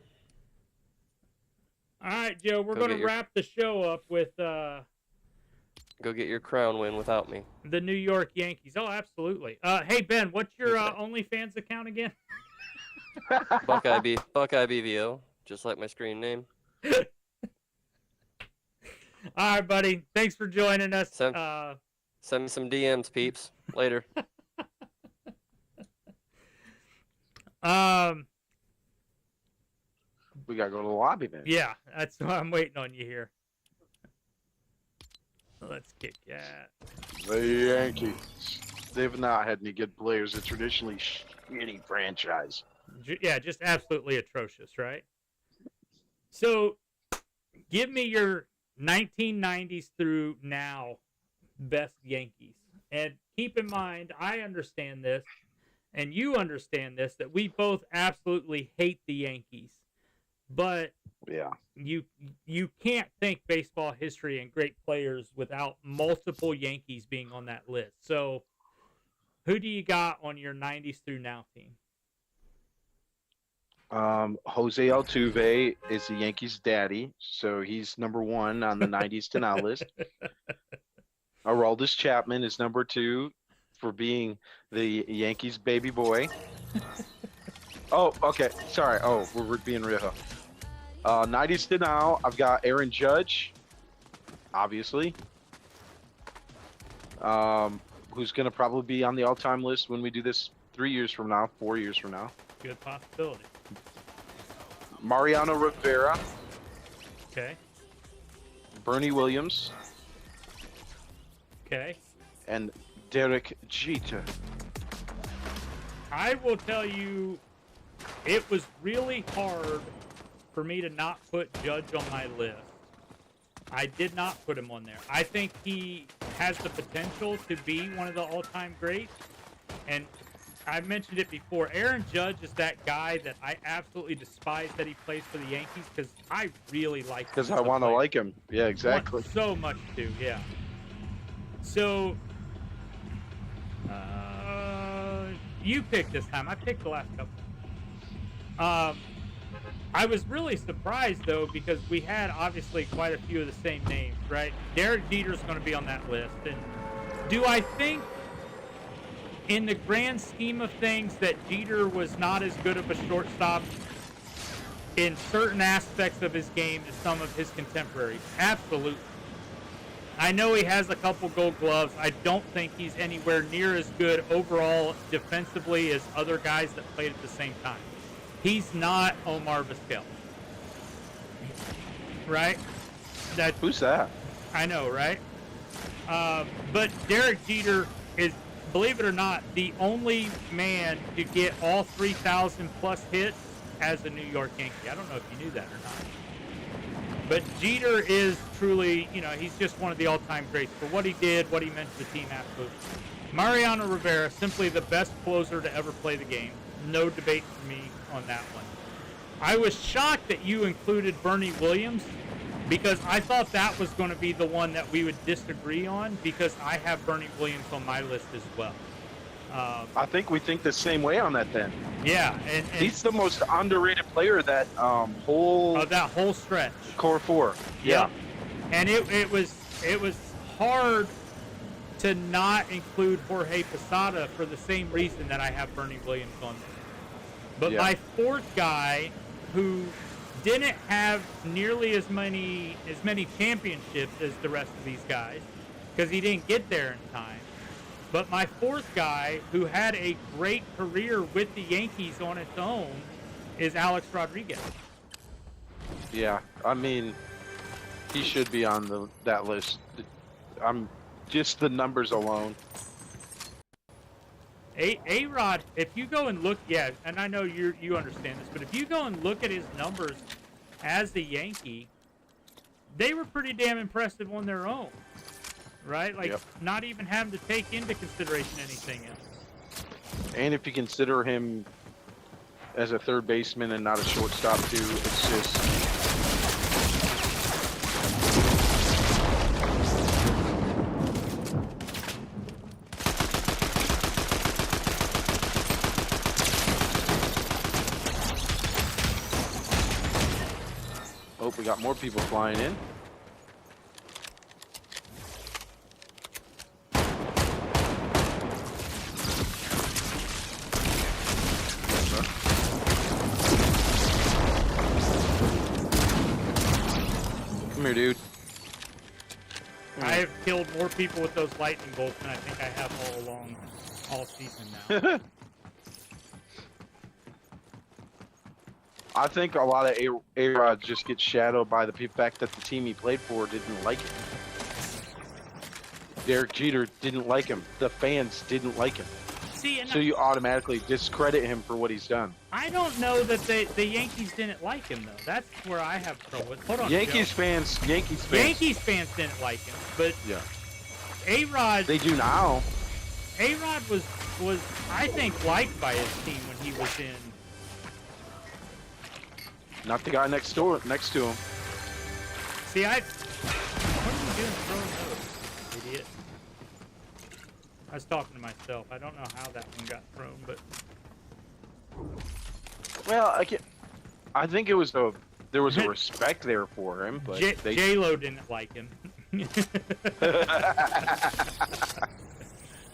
All right, Joe, we're Go going get to your- wrap the show up with Go get your crown win without me. the New York Yankees. Oh, absolutely. Hey, Ben, what's your OnlyFans account again? Buckeye BVO, just like my screen name. All right, buddy. Thanks for joining us. Send me some DMs, peeps. Later. We gotta go to the lobby then. Yeah, that's why I'm waiting on you here. Let's kick that. The Yankees. They've not had any good players. A traditionally shitty franchise. Yeah, just absolutely atrocious, right? So, give me your 1990s through now best Yankees. And keep in mind, I understand this, and you understand this, that we both absolutely hate the Yankees. But yeah, you can't think baseball history and great players without multiple Yankees being on that list. So, who do you got on your 90s through now team? Jose Altuve is the Yankees' daddy, so he's number 1 on the 90s to now list. Aroldis Chapman is number 2 for being the Yankees' baby boy. Oh, okay. Sorry. Oh, we're being real. 90s to now, I've got Aaron Judge, obviously. Who's going to probably be on the all-time list when we do this 3 years from now, 4 years from now. Good possibility. Mariano Rivera. Okay. Bernie Williams. Okay. And Derek Jeter. I will tell you, it was really hard for me to not put Judge on my list. I did not put him on there. I think he has the potential to be one of the all-time greats. And I mentioned it before. Aaron Judge is that guy that I absolutely despise that he plays for the Yankees because I really like him. Because I want to like him. Yeah, exactly. Want so much to, yeah. So, you picked this time. I picked the last couple. I was really surprised, though, because we had, obviously, quite a few of the same names, right? Derek Jeter's going to be on that list. And do I think, in the grand scheme of things, that Jeter was not as good of a shortstop in certain aspects of his game as some of his contemporaries? Absolutely. I know he has a couple gold gloves. I don't think he's anywhere near as good overall defensively as other guys that played at the same time. He's not Omar Vizquel. Right? Who's that? I know, right? But Derek Jeter is, believe it or not, the only man to get all 3,000 plus hits as a New York Yankee. I don't know if you knew that or not. But Jeter is truly, he's just one of the all-time greats for what he did, what he meant to the team, absolutely. Mariano Rivera, simply the best closer to ever play the game. No debate for me on that one. I was shocked that you included Bernie Williams because I thought that was going to be the one that we would disagree on because I have Bernie Williams on my list as well. I think we think the same way on that then. Yeah. And he's the most underrated player that whole stretch. Core 4. Yeah. And it was hard to not include Jorge Posada for the same reason that I have Bernie Williams on there. But my fourth guy, who didn't have nearly as many championships as the rest of these guys, because he didn't get there in time. But my fourth guy, who had a great career with the Yankees on its own, is Alex Rodriguez. Yeah, I mean, he should be on that list. I'm just the numbers alone. A-Rod, if you go and look, and I know you understand this, but if you go and look at his numbers as a Yankee, they were pretty damn impressive on their own, right? Like, not even having to take into consideration anything else. And if you consider him as a third baseman and not a shortstop too, it's just... Oh, we got more people flying in. Come here, dude. I have killed more people with those lightning bolts than I think I have all season now. I think a lot of A-Rod just gets shadowed by the fact that the team he played for didn't like him. Derek Jeter didn't like him. The fans didn't like him. See, so you automatically discredit him for what he's done. I don't know that the Yankees didn't like him though. That's where I have trouble with. Hold on, Yankees fans didn't like him, but yeah, A-Rod. They do now. A-Rod was I think liked by his team when he was in. Not the guy next to him. See, what are you doing throwing those, idiot? I was talking to myself. I don't know how that one got thrown, but. Well, I think it was there was a respect there for him, but J-Lo didn't like him.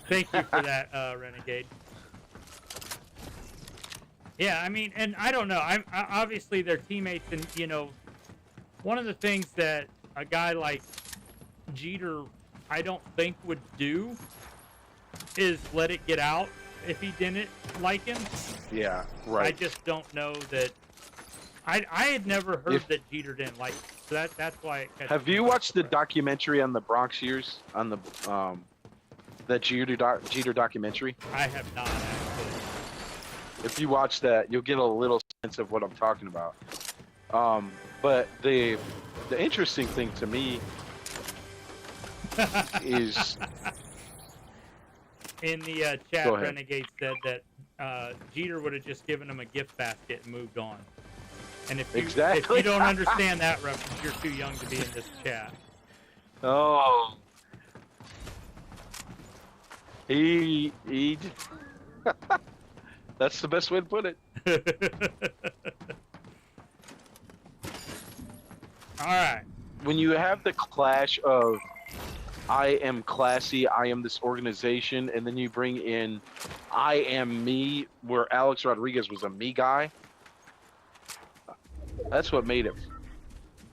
Thank you for that, Renegade. Yeah, I mean, and I don't know. I obviously they're teammates, and you know, one of the things that a guy like Jeter, I don't think would do, is let it get out if he didn't like him. Yeah, right. I just don't know that. I had never heard that Jeter didn't like him, so that's why. Have you watched the documentary on the Bronx years on the Jeter documentary? I have not actually. If you watch that, you'll get a little sense of what I'm talking about. But the interesting thing to me is in the chat, Renegade said that Jeter would have just given him a gift basket and moved on. And if you don't understand that reference, you're too young to be in this chat. Oh. He That's the best way to put it. All right. When you have the clash of I am classy, I am this organization, and then you bring in I am me, where Alex Rodriguez was a me guy, that's what made it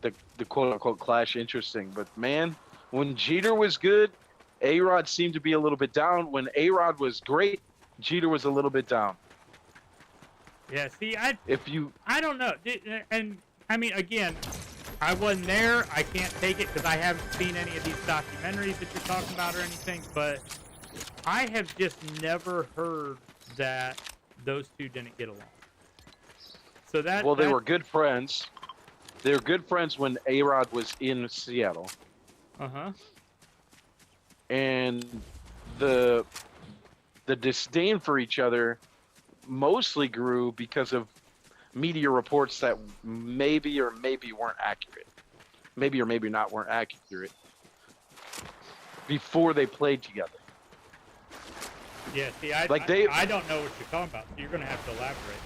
the quote-unquote clash interesting. But man, when Jeter was good, A-Rod seemed to be a little bit down. When A-Rod was great, Jeter was a little bit down. Yeah, see, I don't know. And, I mean, again, I wasn't there. I can't take it because I haven't seen any of these documentaries that you're talking about or anything. But I have just never heard that those two didn't get along. So they were good friends. They were good friends when A-Rod was in Seattle. Uh-huh. And the disdain for each other mostly grew because of media reports that maybe or maybe weren't accurate. Maybe or maybe not weren't accurate before they played together. Yeah, see, I don't know what you're talking about, so you're going to have to elaborate.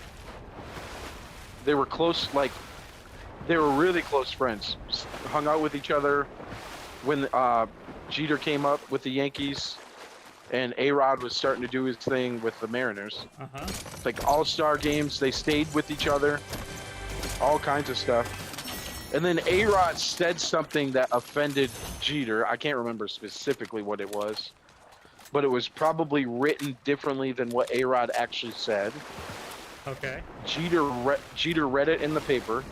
They were close, they were really close friends. Hung out with each other when Jeter came up with the Yankees. And A-Rod was starting to do his thing with the Mariners. Uh-huh. Like all-star games, they stayed with each other. All kinds of stuff. And then A-Rod said something that offended Jeter. I can't remember specifically what it was. But it was probably written differently than what A-Rod actually said. Okay. Jeter read it in the paper.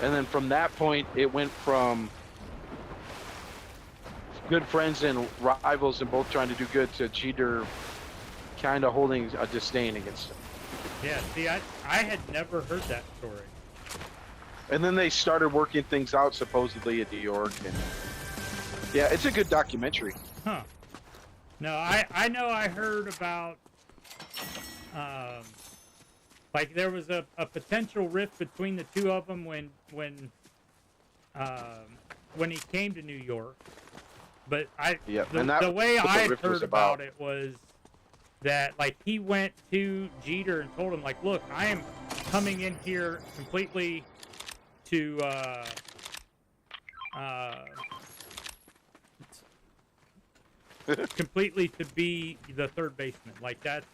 And then from that point, it went from good friends and rivals and both trying to do good to Jeter kind of holding a disdain against him. Yeah, see, I had never heard that story. And then they started working things out supposedly at New York. And yeah, it's a good documentary. Huh. No, I know I heard about, there was a potential rift between the two of them when he came to New York. But the way I heard about it was that he went to Jeter and told him look, I am coming in here completely to be the third baseman. That's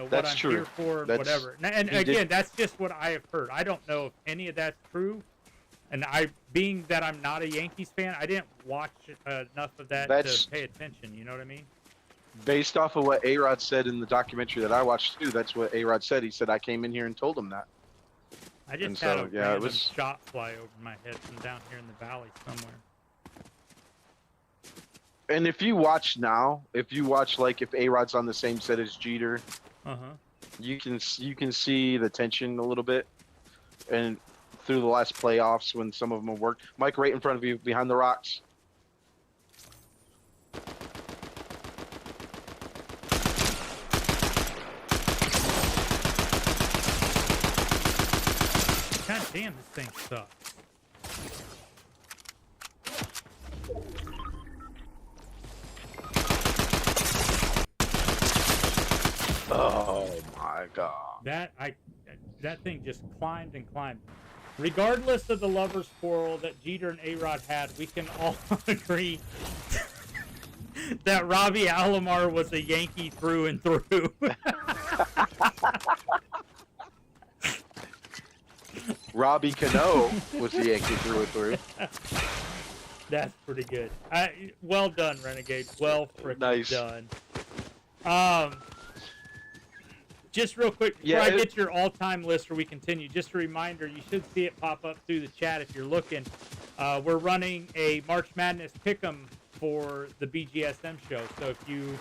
what I'm here for, whatever. And again, that's just what I have heard. I don't know if any of that's true. And being that I'm not a Yankees fan, I didn't watch enough of that to pay attention. You know what I mean? Based off of what A-Rod said in the documentary that I watched too, that's what A-Rod said. He said, I came in here and told him that. I just And had so, a yeah, it random was- shot fly over my head from down here in the valley somewhere. And if you watch now, if you watch like if A-Rod's on the same set as Jeter, you can see the tension a little bit, and through the last playoffs when some of them have worked. Mike, right in front of you, behind the rocks. God damn, this thing sucks. Oh my god. That thing just climbed and climbed. Regardless of the lovers' quarrel that Jeter and A-Rod had, we can all agree that Robbie Alomar was a Yankee through and through. Robbie Cano was the Yankee through and through. That's pretty good. Well done, Renegade. Well freaking Nice. done. Just real quick before Yeah, I get your all-time list or we continue, just a reminder, you should see it pop up through the chat if you're looking. We're running a March Madness Pick'em for the BGSM show. So if you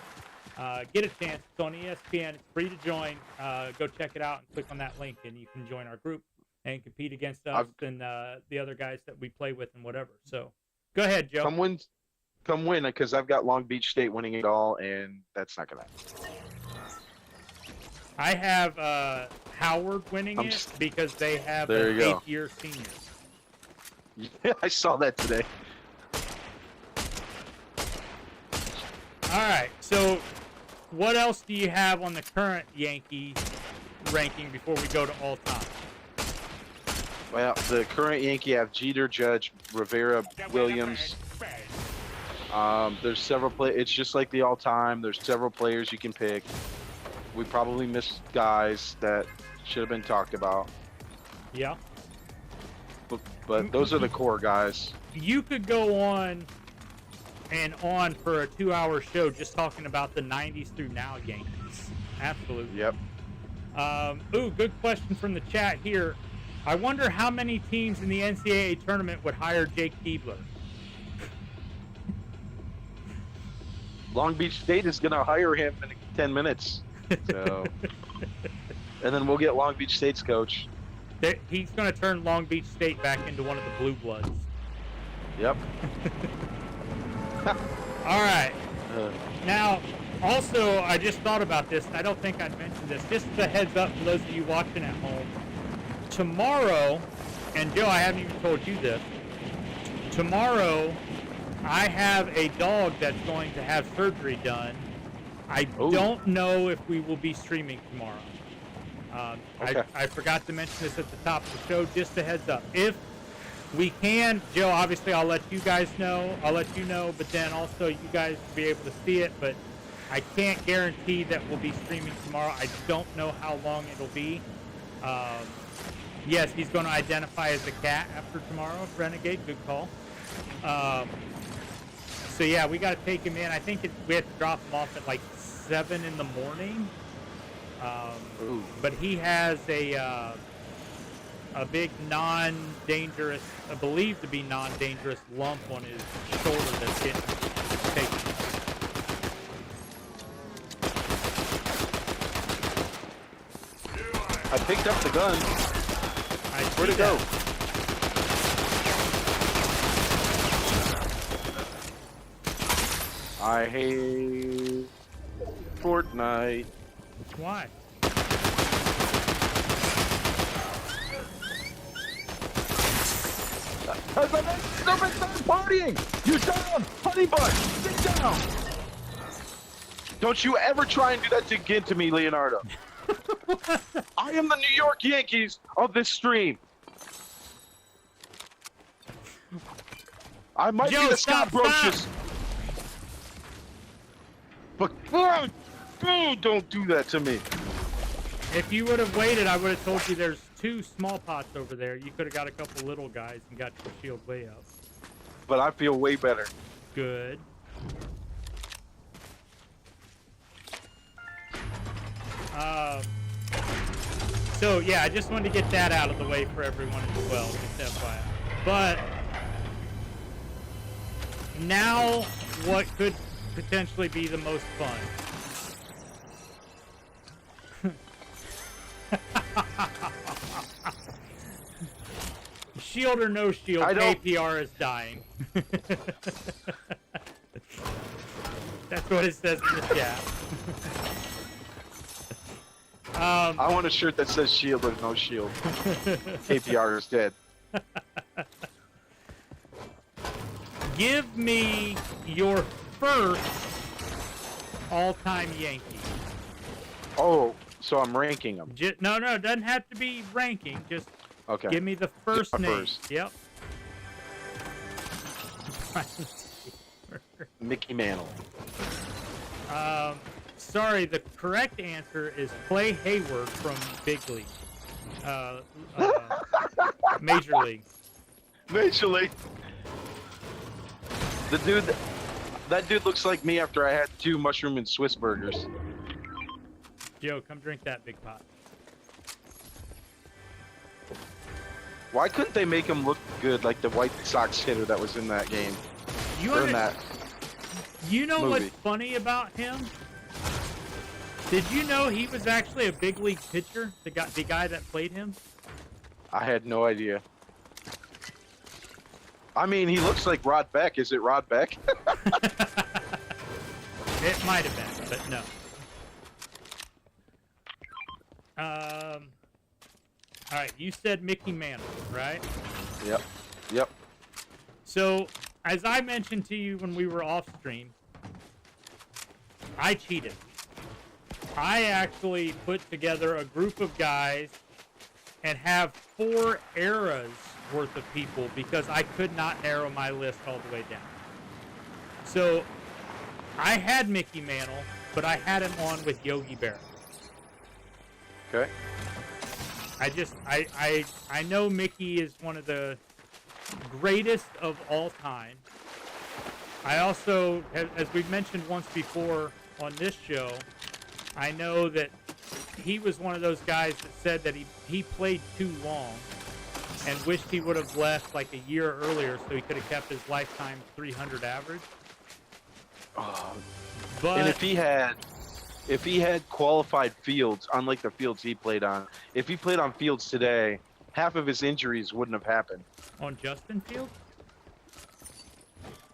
get a chance, it's on ESPN. It's free to join. Go check it out and click on that link, and you can join our group and compete against us and the other guys that we play with and whatever. So go ahead, Joe. Come win, because I've got Long Beach State winning it all, and that's not gonna happen. I have Howard winning it because they have There an you go. 8th-year senior. Yeah, I saw that today. All right, so what else do you have on the current Yankee ranking before we go to all-time? Well, the current Yankee have Jeter, Judge, Rivera, Williams. There's several it's just like the all-time. There's several players you can pick. We probably missed guys that should have been talked about. Yeah. But those are the core guys. You could go on and on for a 2-hour show just talking about the 90s through now Yankees. Absolutely. Yep. Ooh, good question from the chat here. I wonder how many teams in the NCAA tournament would hire Jake Keebler. Long Beach State is going to hire him in 10 minutes. So, and then we'll get Long Beach State's coach. He's going to turn Long Beach State back into one of the Blue Bloods. Yep. All right. Now, also, I just thought about this, and I don't think I'd mentioned this. Just a heads up for those of you watching at home. Tomorrow, and Joe, I haven't even told you this. Tomorrow, I have a dog that's going to have surgery done. I don't know if we will be streaming tomorrow. Okay. I forgot to mention this at the top of the show. Just a heads up. If we can, Joe, obviously I'll let you guys know. I'll let you know, but then also you guys will be able to see it. But I can't guarantee that we'll be streaming tomorrow. I don't know how long it'll be. Yes, he's going to identify as a cat after tomorrow. Renegade, good call. So yeah, we got to take him in. I think we have to drop him off at like 7 in the morning. But he has a big non-dangerous, believed to be non-dangerous lump on his shoulder that's getting taken. I picked up the gun. Where'd it go? I hate Fortnite. Why? Stop partying! You down! Honey bun! Sit down! Don't you ever try and do that again to me, Leonardo. I am the New York Yankees of this stream. I might Joe, be the stop, Scott Brocious. But don't do that to me. If you would have waited, I would have told you there's 2 small pots over there. You could have got a couple little guys and got your shield way up. But I feel way better. Good. So yeah, I just wanted to get that out of the way for everyone as well, just FYI. But now, what could potentially be the most fun? Shield or no shield, KPR is dying. That's what it says in the chat. I want a shirt that says shield or no shield. KPR is dead. Give me your first all-time Yankee. Oh, so I'm ranking them. No, it doesn't have to be ranking. Just okay. Give me the first name. First. Yep. Mickey Mantle. Sorry, the correct answer is Clay Hayward from Big League. Major League. Major League. That dude looks like me after I had 2 mushroom and Swiss burgers. Joe, come drink that big pot. Why couldn't they make him look good like the White Sox hitter that was in that game? You know movie. What's funny about him? Did you know he was actually a big league pitcher? The guy that played him? I had no idea. I mean, he looks like Rod Beck. Is it Rod Beck? It might have been, but no. All right, you said Mickey Mantle, right? Yep. So, as I mentioned to you when we were off stream, I cheated. I actually put together a group of guys and have 4 eras worth of people because I could not narrow my list all the way down. So, I had Mickey Mantle, but I had him on with Yogi Berra. Okay. I know Mickey is one of the greatest of all time. I also, as we've mentioned once before on this show, I know that he was one of those guys that said that he played too long and wished he would have left like a year earlier so he could have kept his lifetime 300 average. But and if he had qualified fields, unlike the fields he played on, if he played on fields today, half of his injuries wouldn't have happened. On Justin Fields?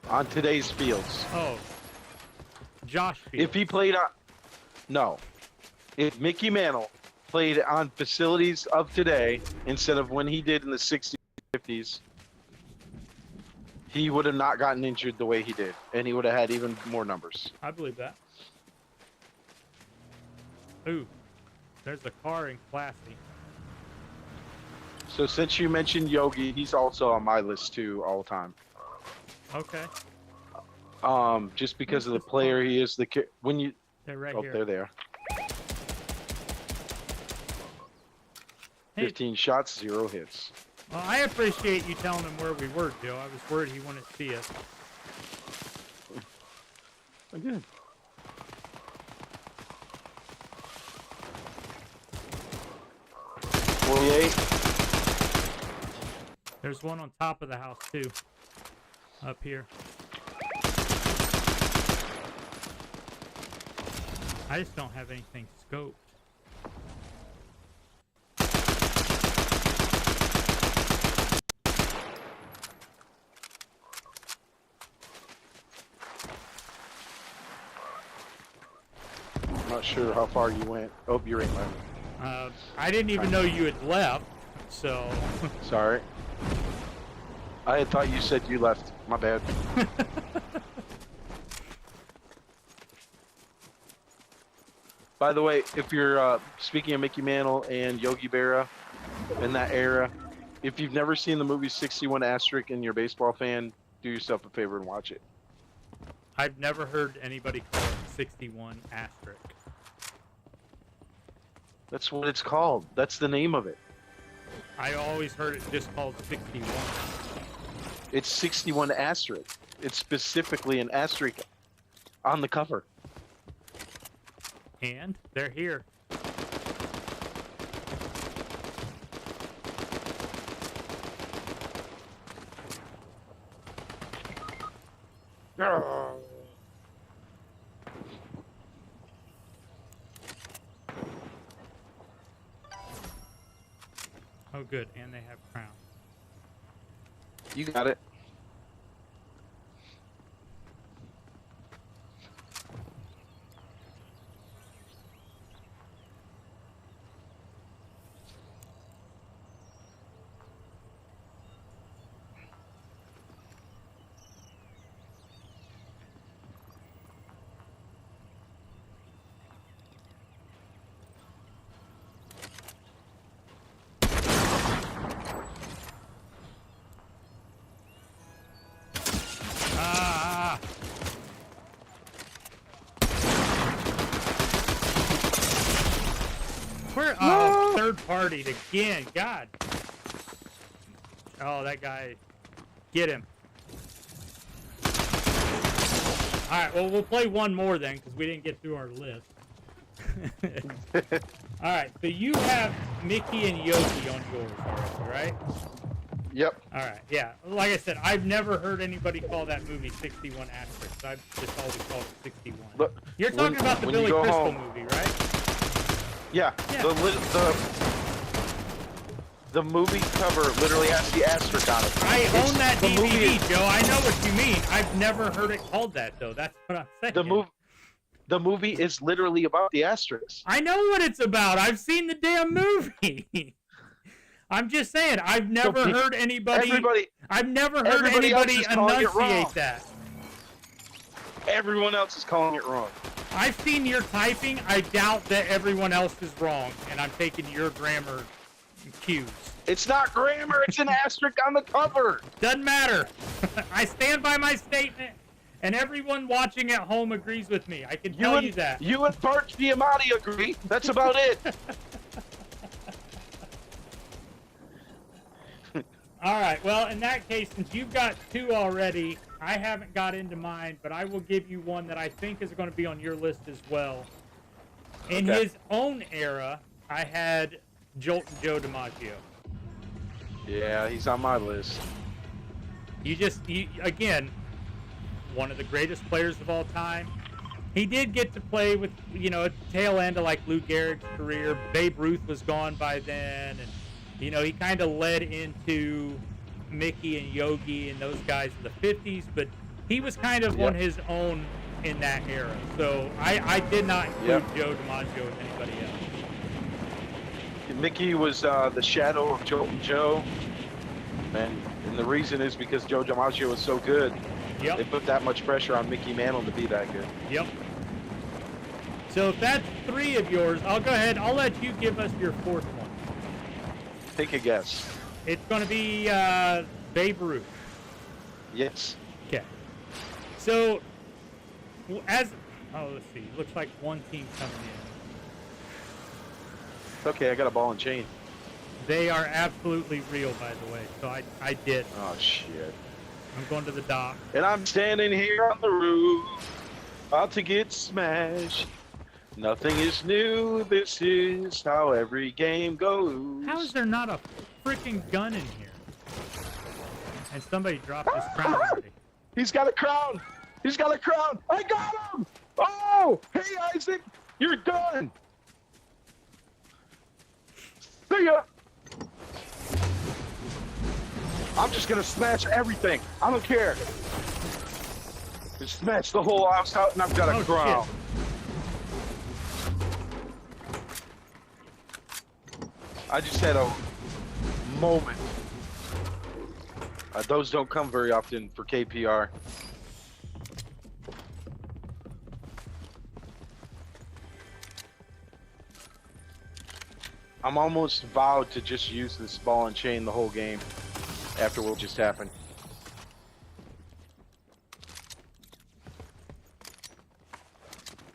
On today's fields. Oh. Josh Fields. If he played on... No. If Mickey Mantle played on facilities of today instead of when he did in the 60s, 50s, he would have not gotten injured the way he did, and he would have had even more numbers. I believe that. Ooh, there's a car in Classy. So since you mentioned Yogi, he's also on my list too all the time. Okay. Just because of the player he is, when you... They're right here. They're there. Hey. 15 shots, 0 hits. Well, I appreciate you telling him where we were, Joe. I was worried he wouldn't see us. I did. There's one on top of the house, too. Up here. I just don't have anything scoped. I'm not sure how far you went. Oh, you're in line. I didn't even know you had left, so... Sorry. I had thought you said you left. My bad. By the way, if you're speaking of Mickey Mantle and Yogi Berra in that era, if you've never seen the movie 61 Asterisk and you're a baseball fan, do yourself a favor and watch it. I've never heard anybody call it 61 asterisk. That's what it's called. That's the name of it. I always heard it just called 61. It's 61 asterisk. It's specifically an asterisk on the cover. And they're here. Oh, good, and they have crown. You got it. We're third partied again. God. Oh, that guy. Get him. All right. Well, we'll play one more then because we didn't get through our list. All right. So you have Mickey and Yogi on yours already, right? Yep. All right. Yeah. Like I said, I've never heard anybody call that movie 61 asterisk. I've just always called it 61. Look, You're talking about the Billy Crystal movie, right? Yeah. The movie cover literally has the asterisk on it. I own that DVD, Joe. I know what you mean. I've never heard it called that, though. That's what I'm saying. The movie is literally about the asterisk. I know what it's about. I've seen the damn movie. I'm just saying, I've never heard anybody enunciate that. Everyone else is calling it wrong. I've seen your typing. I doubt that everyone else is wrong, and I'm taking your grammar cues. It's not grammar. It's an asterisk on the cover. Doesn't matter. I stand by my statement, and everyone watching at home agrees with me. I can tell you that. You and Bart Giamatti agree. That's about it. All right. Well, in that case, since you've got two already, I haven't got into mine, but I will give you one that I think is going to be on your list as well. In his own era, I had Jolt and Joe DiMaggio. Yeah, he's on my list. Again, one of the greatest players of all time. He did get to play with, at the tail end of like Lou Gehrig's career. Babe Ruth was gone by then, and he kind of led into Mickey and Yogi and those guys in the 50s, but he was kind of on his own in that era. So I did not include Joe DiMaggio with anybody else. Mickey was the shadow of Jolt and Joe, and the reason is because Joe DiMaggio was so good. Yep. They put that much pressure on Mickey Mantle to be that good. Yep. So if that's three of yours, I'll go ahead. I'll let you give us your fourth one. Take a guess. It's going to be Babe Ruth. Yes. Okay. So, let's see. Looks like one team coming in. Okay, I got a ball and chain. They are absolutely real, by the way. So I did. Oh, shit. I'm going to the dock. And I'm standing here on the roof, about to get smashed. Nothing is new. This is how every game goes. How is there not a freaking gun in here? And somebody dropped his crown already. He's got a crown. He's got a crown. I got him. Oh, hey, Isaac. You're done. See ya. I'm just going to smash everything. I don't care. Just smash the whole house out, and I've got a crown. Shit. I just had a moment. Those don't come very often for KPR. I'm almost vowed to just use this ball and chain the whole game after what just happened.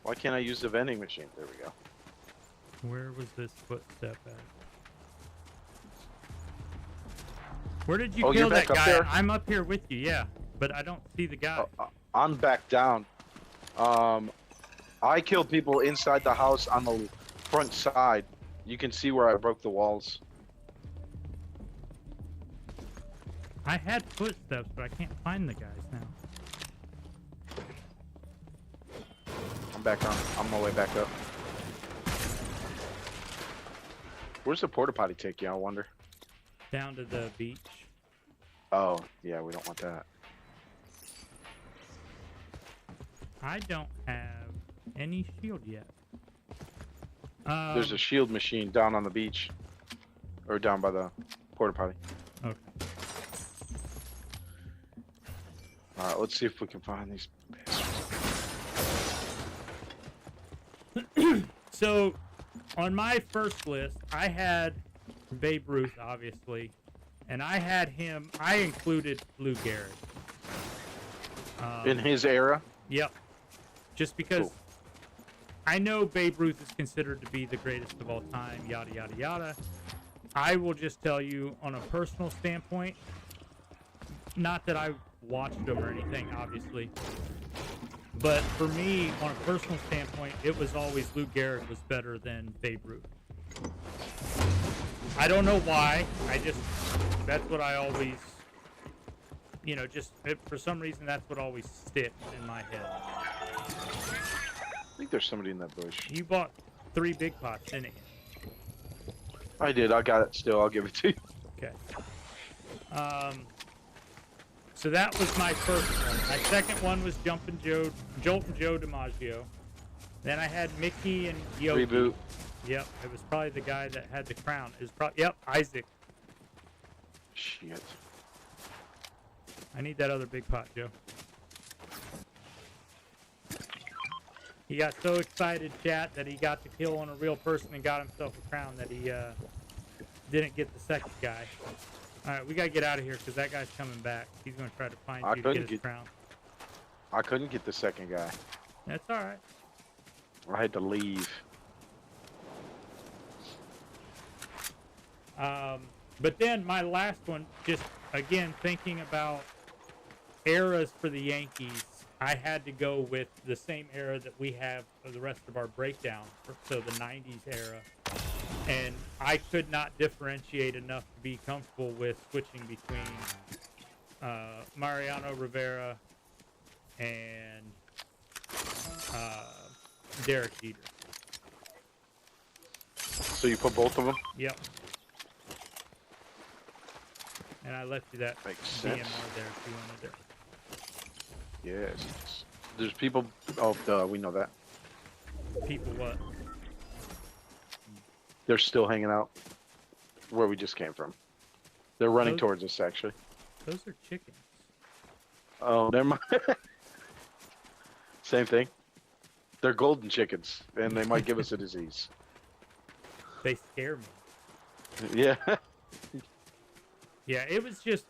Why can't I use the vending machine? There we go. Where was this footstep at? Where did you kill that guy? I'm up here with you, yeah, but I don't see the guy. I'm back down. I killed people inside the house on the front side. You can see where I broke the walls. I had footsteps, but I can't find the guys now. I'm back on. I'm on my way back up. Where's the porta potty take you? I wonder. Down to the beach. Oh, yeah, we don't want that. I don't have any shield yet. There's a shield machine down on the beach. Or down by the porta potty. Okay. Alright, let's see if we can find these bastards. So, on my first list, I had Babe Ruth, obviously. And I had him, I included Lou Gehrig. In his era? Yep. Just because Cool. I know Babe Ruth is considered to be the greatest of all time, yada, yada, yada. I will just tell you, on a personal standpoint, not that I watched him or anything, obviously, but for me, on a personal standpoint, it was always Lou Gehrig was better than Babe Ruth. I don't know why. That's what I always, for some reason, that's what always sticks in my head. I think there's somebody in that bush. You bought 3 big pots, didn't you? I did. I got it still. I'll give it to you. Okay. So that was my first one. My second one was Joltin' Joe DiMaggio. Then I had Mickey and Yogi. Reboot. Yep, it was probably the guy that had the crown. It was probably, yep, Isaac. Shit. I need that other big pot, Joe. He got so excited, chat, that he got the kill on a real person and got himself a crown that he didn't get the second guy. All right, we got to get out of here because that guy's coming back. He's going to try to find you to get his crown. I couldn't get the second guy. That's all right. I had to leave. But then my last one, just again thinking about eras for the Yankees, I had to go with the same era that we have for the rest of our breakdown, so the 90s era. And I could not differentiate enough to be comfortable with switching between Mariano Rivera and Derek Jeter. So you put both of them? Yep. And I left you that Makes DMR sense. there if you wanted it. Yes. There's people. Oh, duh, we know that. People what? They're still hanging out where we just came from. They're running Those- towards us, actually. Those are chickens. Oh, never mind. Same thing. They're golden chickens, and they might give us a disease. They scare me. Yeah. Yeah, it was just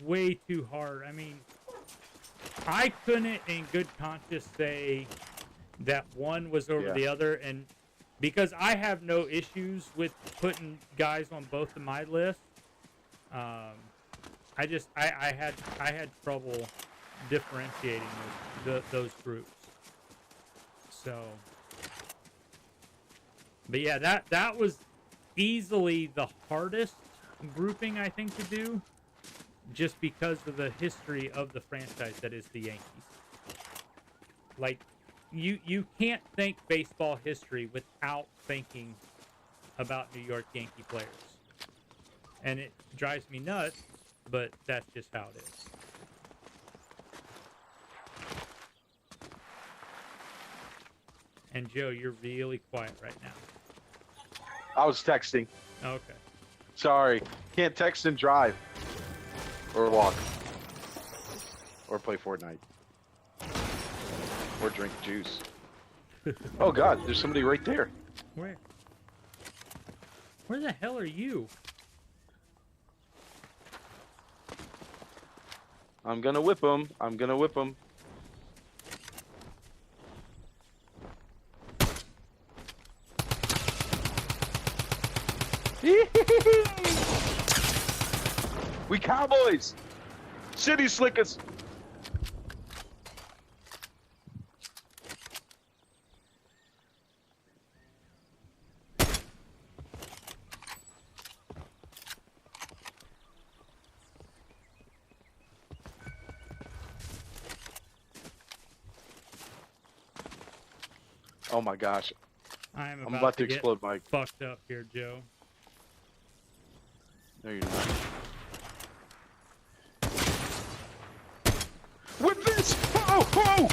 way too hard. I mean, I couldn't in good conscience say that one was over the other, and because I have no issues with putting guys on both of my lists, I had trouble differentiating those groups. So, but yeah, that was easily the hardest grouping I think to do, just because of the history of the franchise that is the Yankees. Like, you can't think baseball history without thinking about New York Yankee players, and it drives me nuts, but that's just how it is. And Joe, you're really quiet right now. I was texting. Okay. Sorry. Can't text and drive. Or walk. Or play Fortnite. Or drink juice. Oh god, there's somebody right there. Where? Where the hell are you? I'm gonna whip him. I'm gonna whip him. We cowboys! City slickers! Oh my gosh. I'm I'm about to get explode, Mike. fucked up here, Joe. No, you're not. With this! Oh, oh!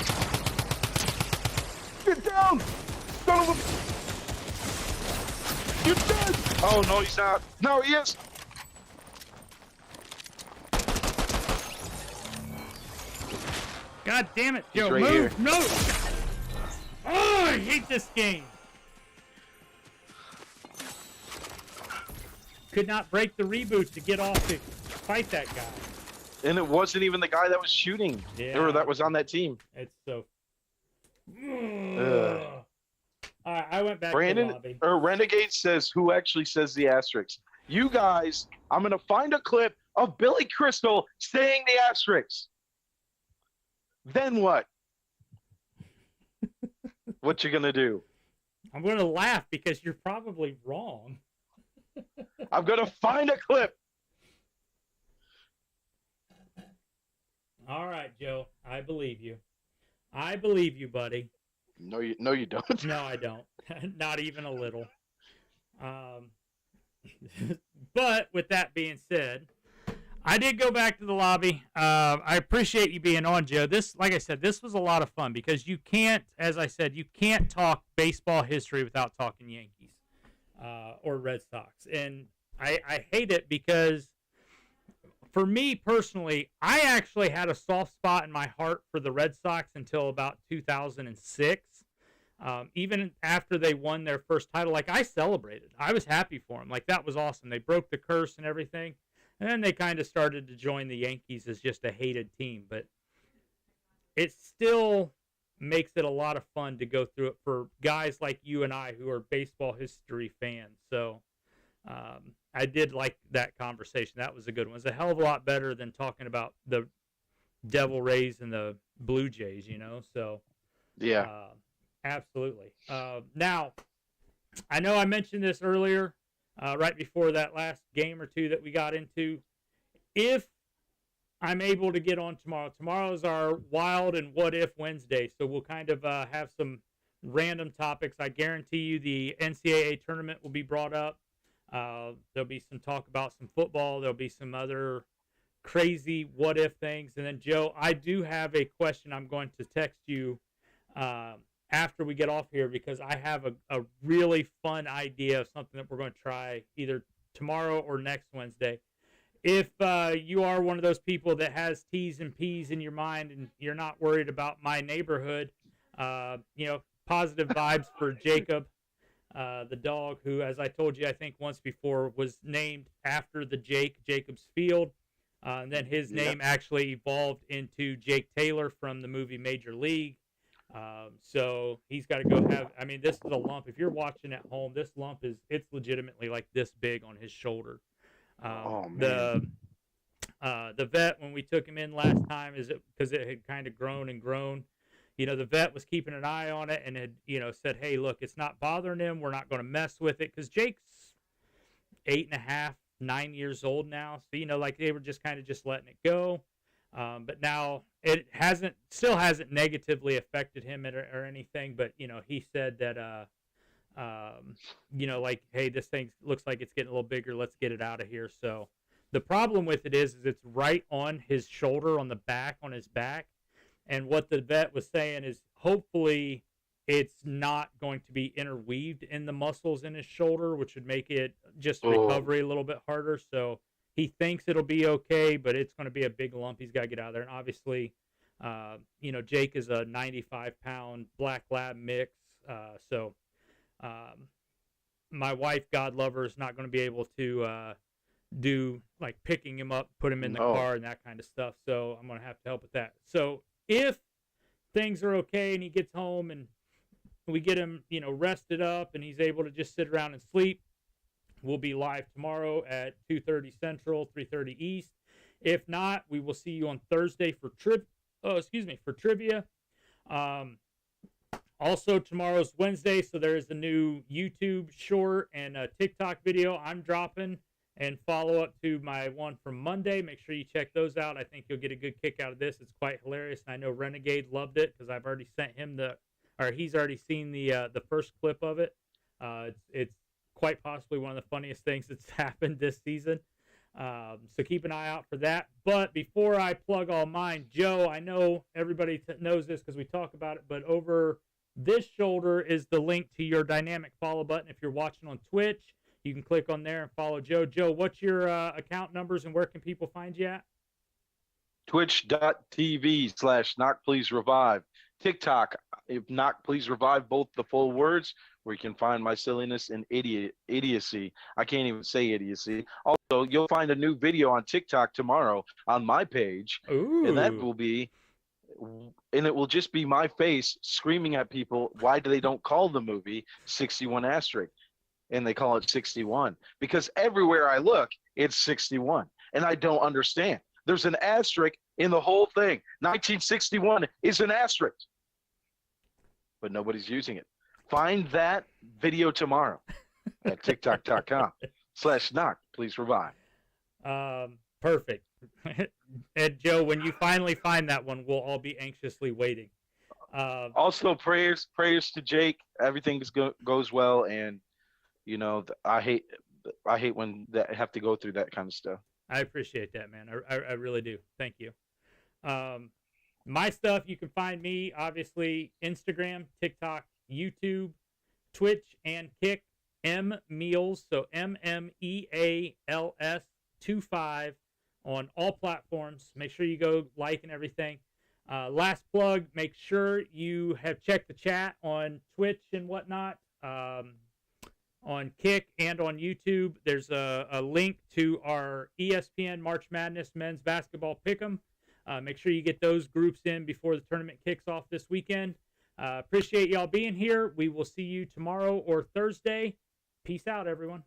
Get down! Son of a... You're dead! Oh, no, he's not. No, he is! God damn it, He's Joe. right Move! here. No! Oh, I hate this game. Could not break the reboot to get off to fight that guy. And it wasn't even the guy that was shooting. Yeah. Or that was on that team. It's so... Ugh. All right, I went back to Brandon, the lobby. or Renegade says, who actually says the asterisk? You guys, I'm going to find a clip of Billy Crystal saying the asterisk. Then what? What you going to do? I'm going to laugh because you're probably wrong. I'm going to find a clip. All right, Joe. I believe you. I believe you, buddy. No, you don't. No, I don't. Not even a little. But with that being said, I did go back to the lobby. I appreciate you being on, Joe. This, like I said, this was a lot of fun because you can't, as I said, you can't talk baseball history without talking Yankees or Red Sox. And I hate it because for me personally, I actually had a soft spot in my heart for the Red Sox until about 2006. Even after they won their first title, like I celebrated. I was happy for them. Like that was awesome. They broke the curse and everything. And then they kind of started to join the Yankees as just a hated team. But it still makes it a lot of fun to go through it for guys like you and I who are baseball history fans. So I did like that conversation. That was a good one. It was a hell of a lot better than talking about the Devil Rays and the Blue Jays, you know? So, Yeah. Absolutely. Now, I know I mentioned this earlier, right before that last game or two that we got into. If I'm able to get on tomorrow's our Wild and What If Wednesday, so we'll kind of have some random topics. I guarantee you the NCAA tournament will be brought up. There'll be some talk about some football. There'll be some other crazy what if things. And then, Joe, I do have a question I'm going to text you after we get off here because I have a really fun idea of something that we're going to try either tomorrow or next Wednesday. If you are one of those people that has T's and P's in your mind and you're not worried about my neighborhood, positive vibes for Jacob. The dog who, as I told you, I think once before, was named after the Jacobs Field. And then his name actually evolved into Jake Taylor from the movie Major League. So he's got to go have, I mean, this is a lump. If you're watching at home, this lump it's legitimately like this big on his shoulder. Oh, man. The vet, when we took him in last time, because it had kind of grown and grown. You know, the vet was keeping an eye on it and had, said, hey, look, it's not bothering him. We're not going to mess with it. Because Jake's 8.5, 9 years old now. So, like they were just kind of just letting it go. But now it still hasn't negatively affected him or anything. But, he said that, like, hey, this thing looks like it's getting a little bigger. Let's get it out of here. So the problem with it is it's right on his shoulder, on the back, on his back. And what the vet was saying is hopefully it's not going to be interweaved in the muscles in his shoulder, which would make it just recovery a little bit harder. So he thinks it'll be okay, but it's going to be a big lump. He's got to get out of there. And obviously, Jake is a 95-pound black lab mix. So my wife, God love her, is not going to be able to do like picking him up, put him in the car and that kind of stuff. So I'm going to have to help with that. So if things are okay and he gets home and we get him, rested up and he's able to just sit around and sleep, we'll be live tomorrow at 2:30 Central, 3:30 East. If not, we will see you on Thursday for trivia. Also, tomorrow's Wednesday, so there is a new YouTube short and a TikTok video I'm dropping. And follow up to my one from Monday. Make sure you check those out. I think you'll get a good kick out of this. It's quite hilarious. And I know Renegade loved it because I've already sent him or he's already seen the first clip of it. It's quite possibly one of the funniest things that's happened this season. So keep an eye out for that. But before I plug all mine, Joe, I know everybody knows this because we talk about it, but over this shoulder is the link to your dynamic follow button. If you're watching on Twitch, you can click on there and follow Joe. Joe, what's your account numbers and where can people find you at? Twitch.tv/knockpleaserevive. TikTok, if knock please revive, both the full words, where you can find my silliness and idiocy. I can't even say idiocy. Also, you'll find a new video on TikTok tomorrow on my page. Ooh. And it will just be my face screaming at people why they don't call the movie 61 asterisk, and they call it 61, because everywhere I look it's 61, and I don't understand. There's an asterisk in the whole thing. 1961 is an asterisk, but nobody's using it. Find that video tomorrow at tiktok.com/knock please revive. Perfect. And Joe, when you finally find that one, we'll all be anxiously waiting. Also, prayers to Jake. Everything goes well, and you know, I hate when that have to go through that kind of stuff. I appreciate that, man. I really do. Thank you. My stuff, you can find me, obviously, Instagram, TikTok, YouTube, Twitch, and Kick, mmeals, so MMEALS25 on all platforms. Make sure you go like and everything. Last plug, make sure you have checked the chat on Twitch and whatnot. On Kick and on YouTube, there's a link to our ESPN March Madness men's basketball pick'em. Make sure you get those groups in before the tournament kicks off this weekend. Appreciate y'all being here. We will see you tomorrow or Thursday. Peace out, everyone.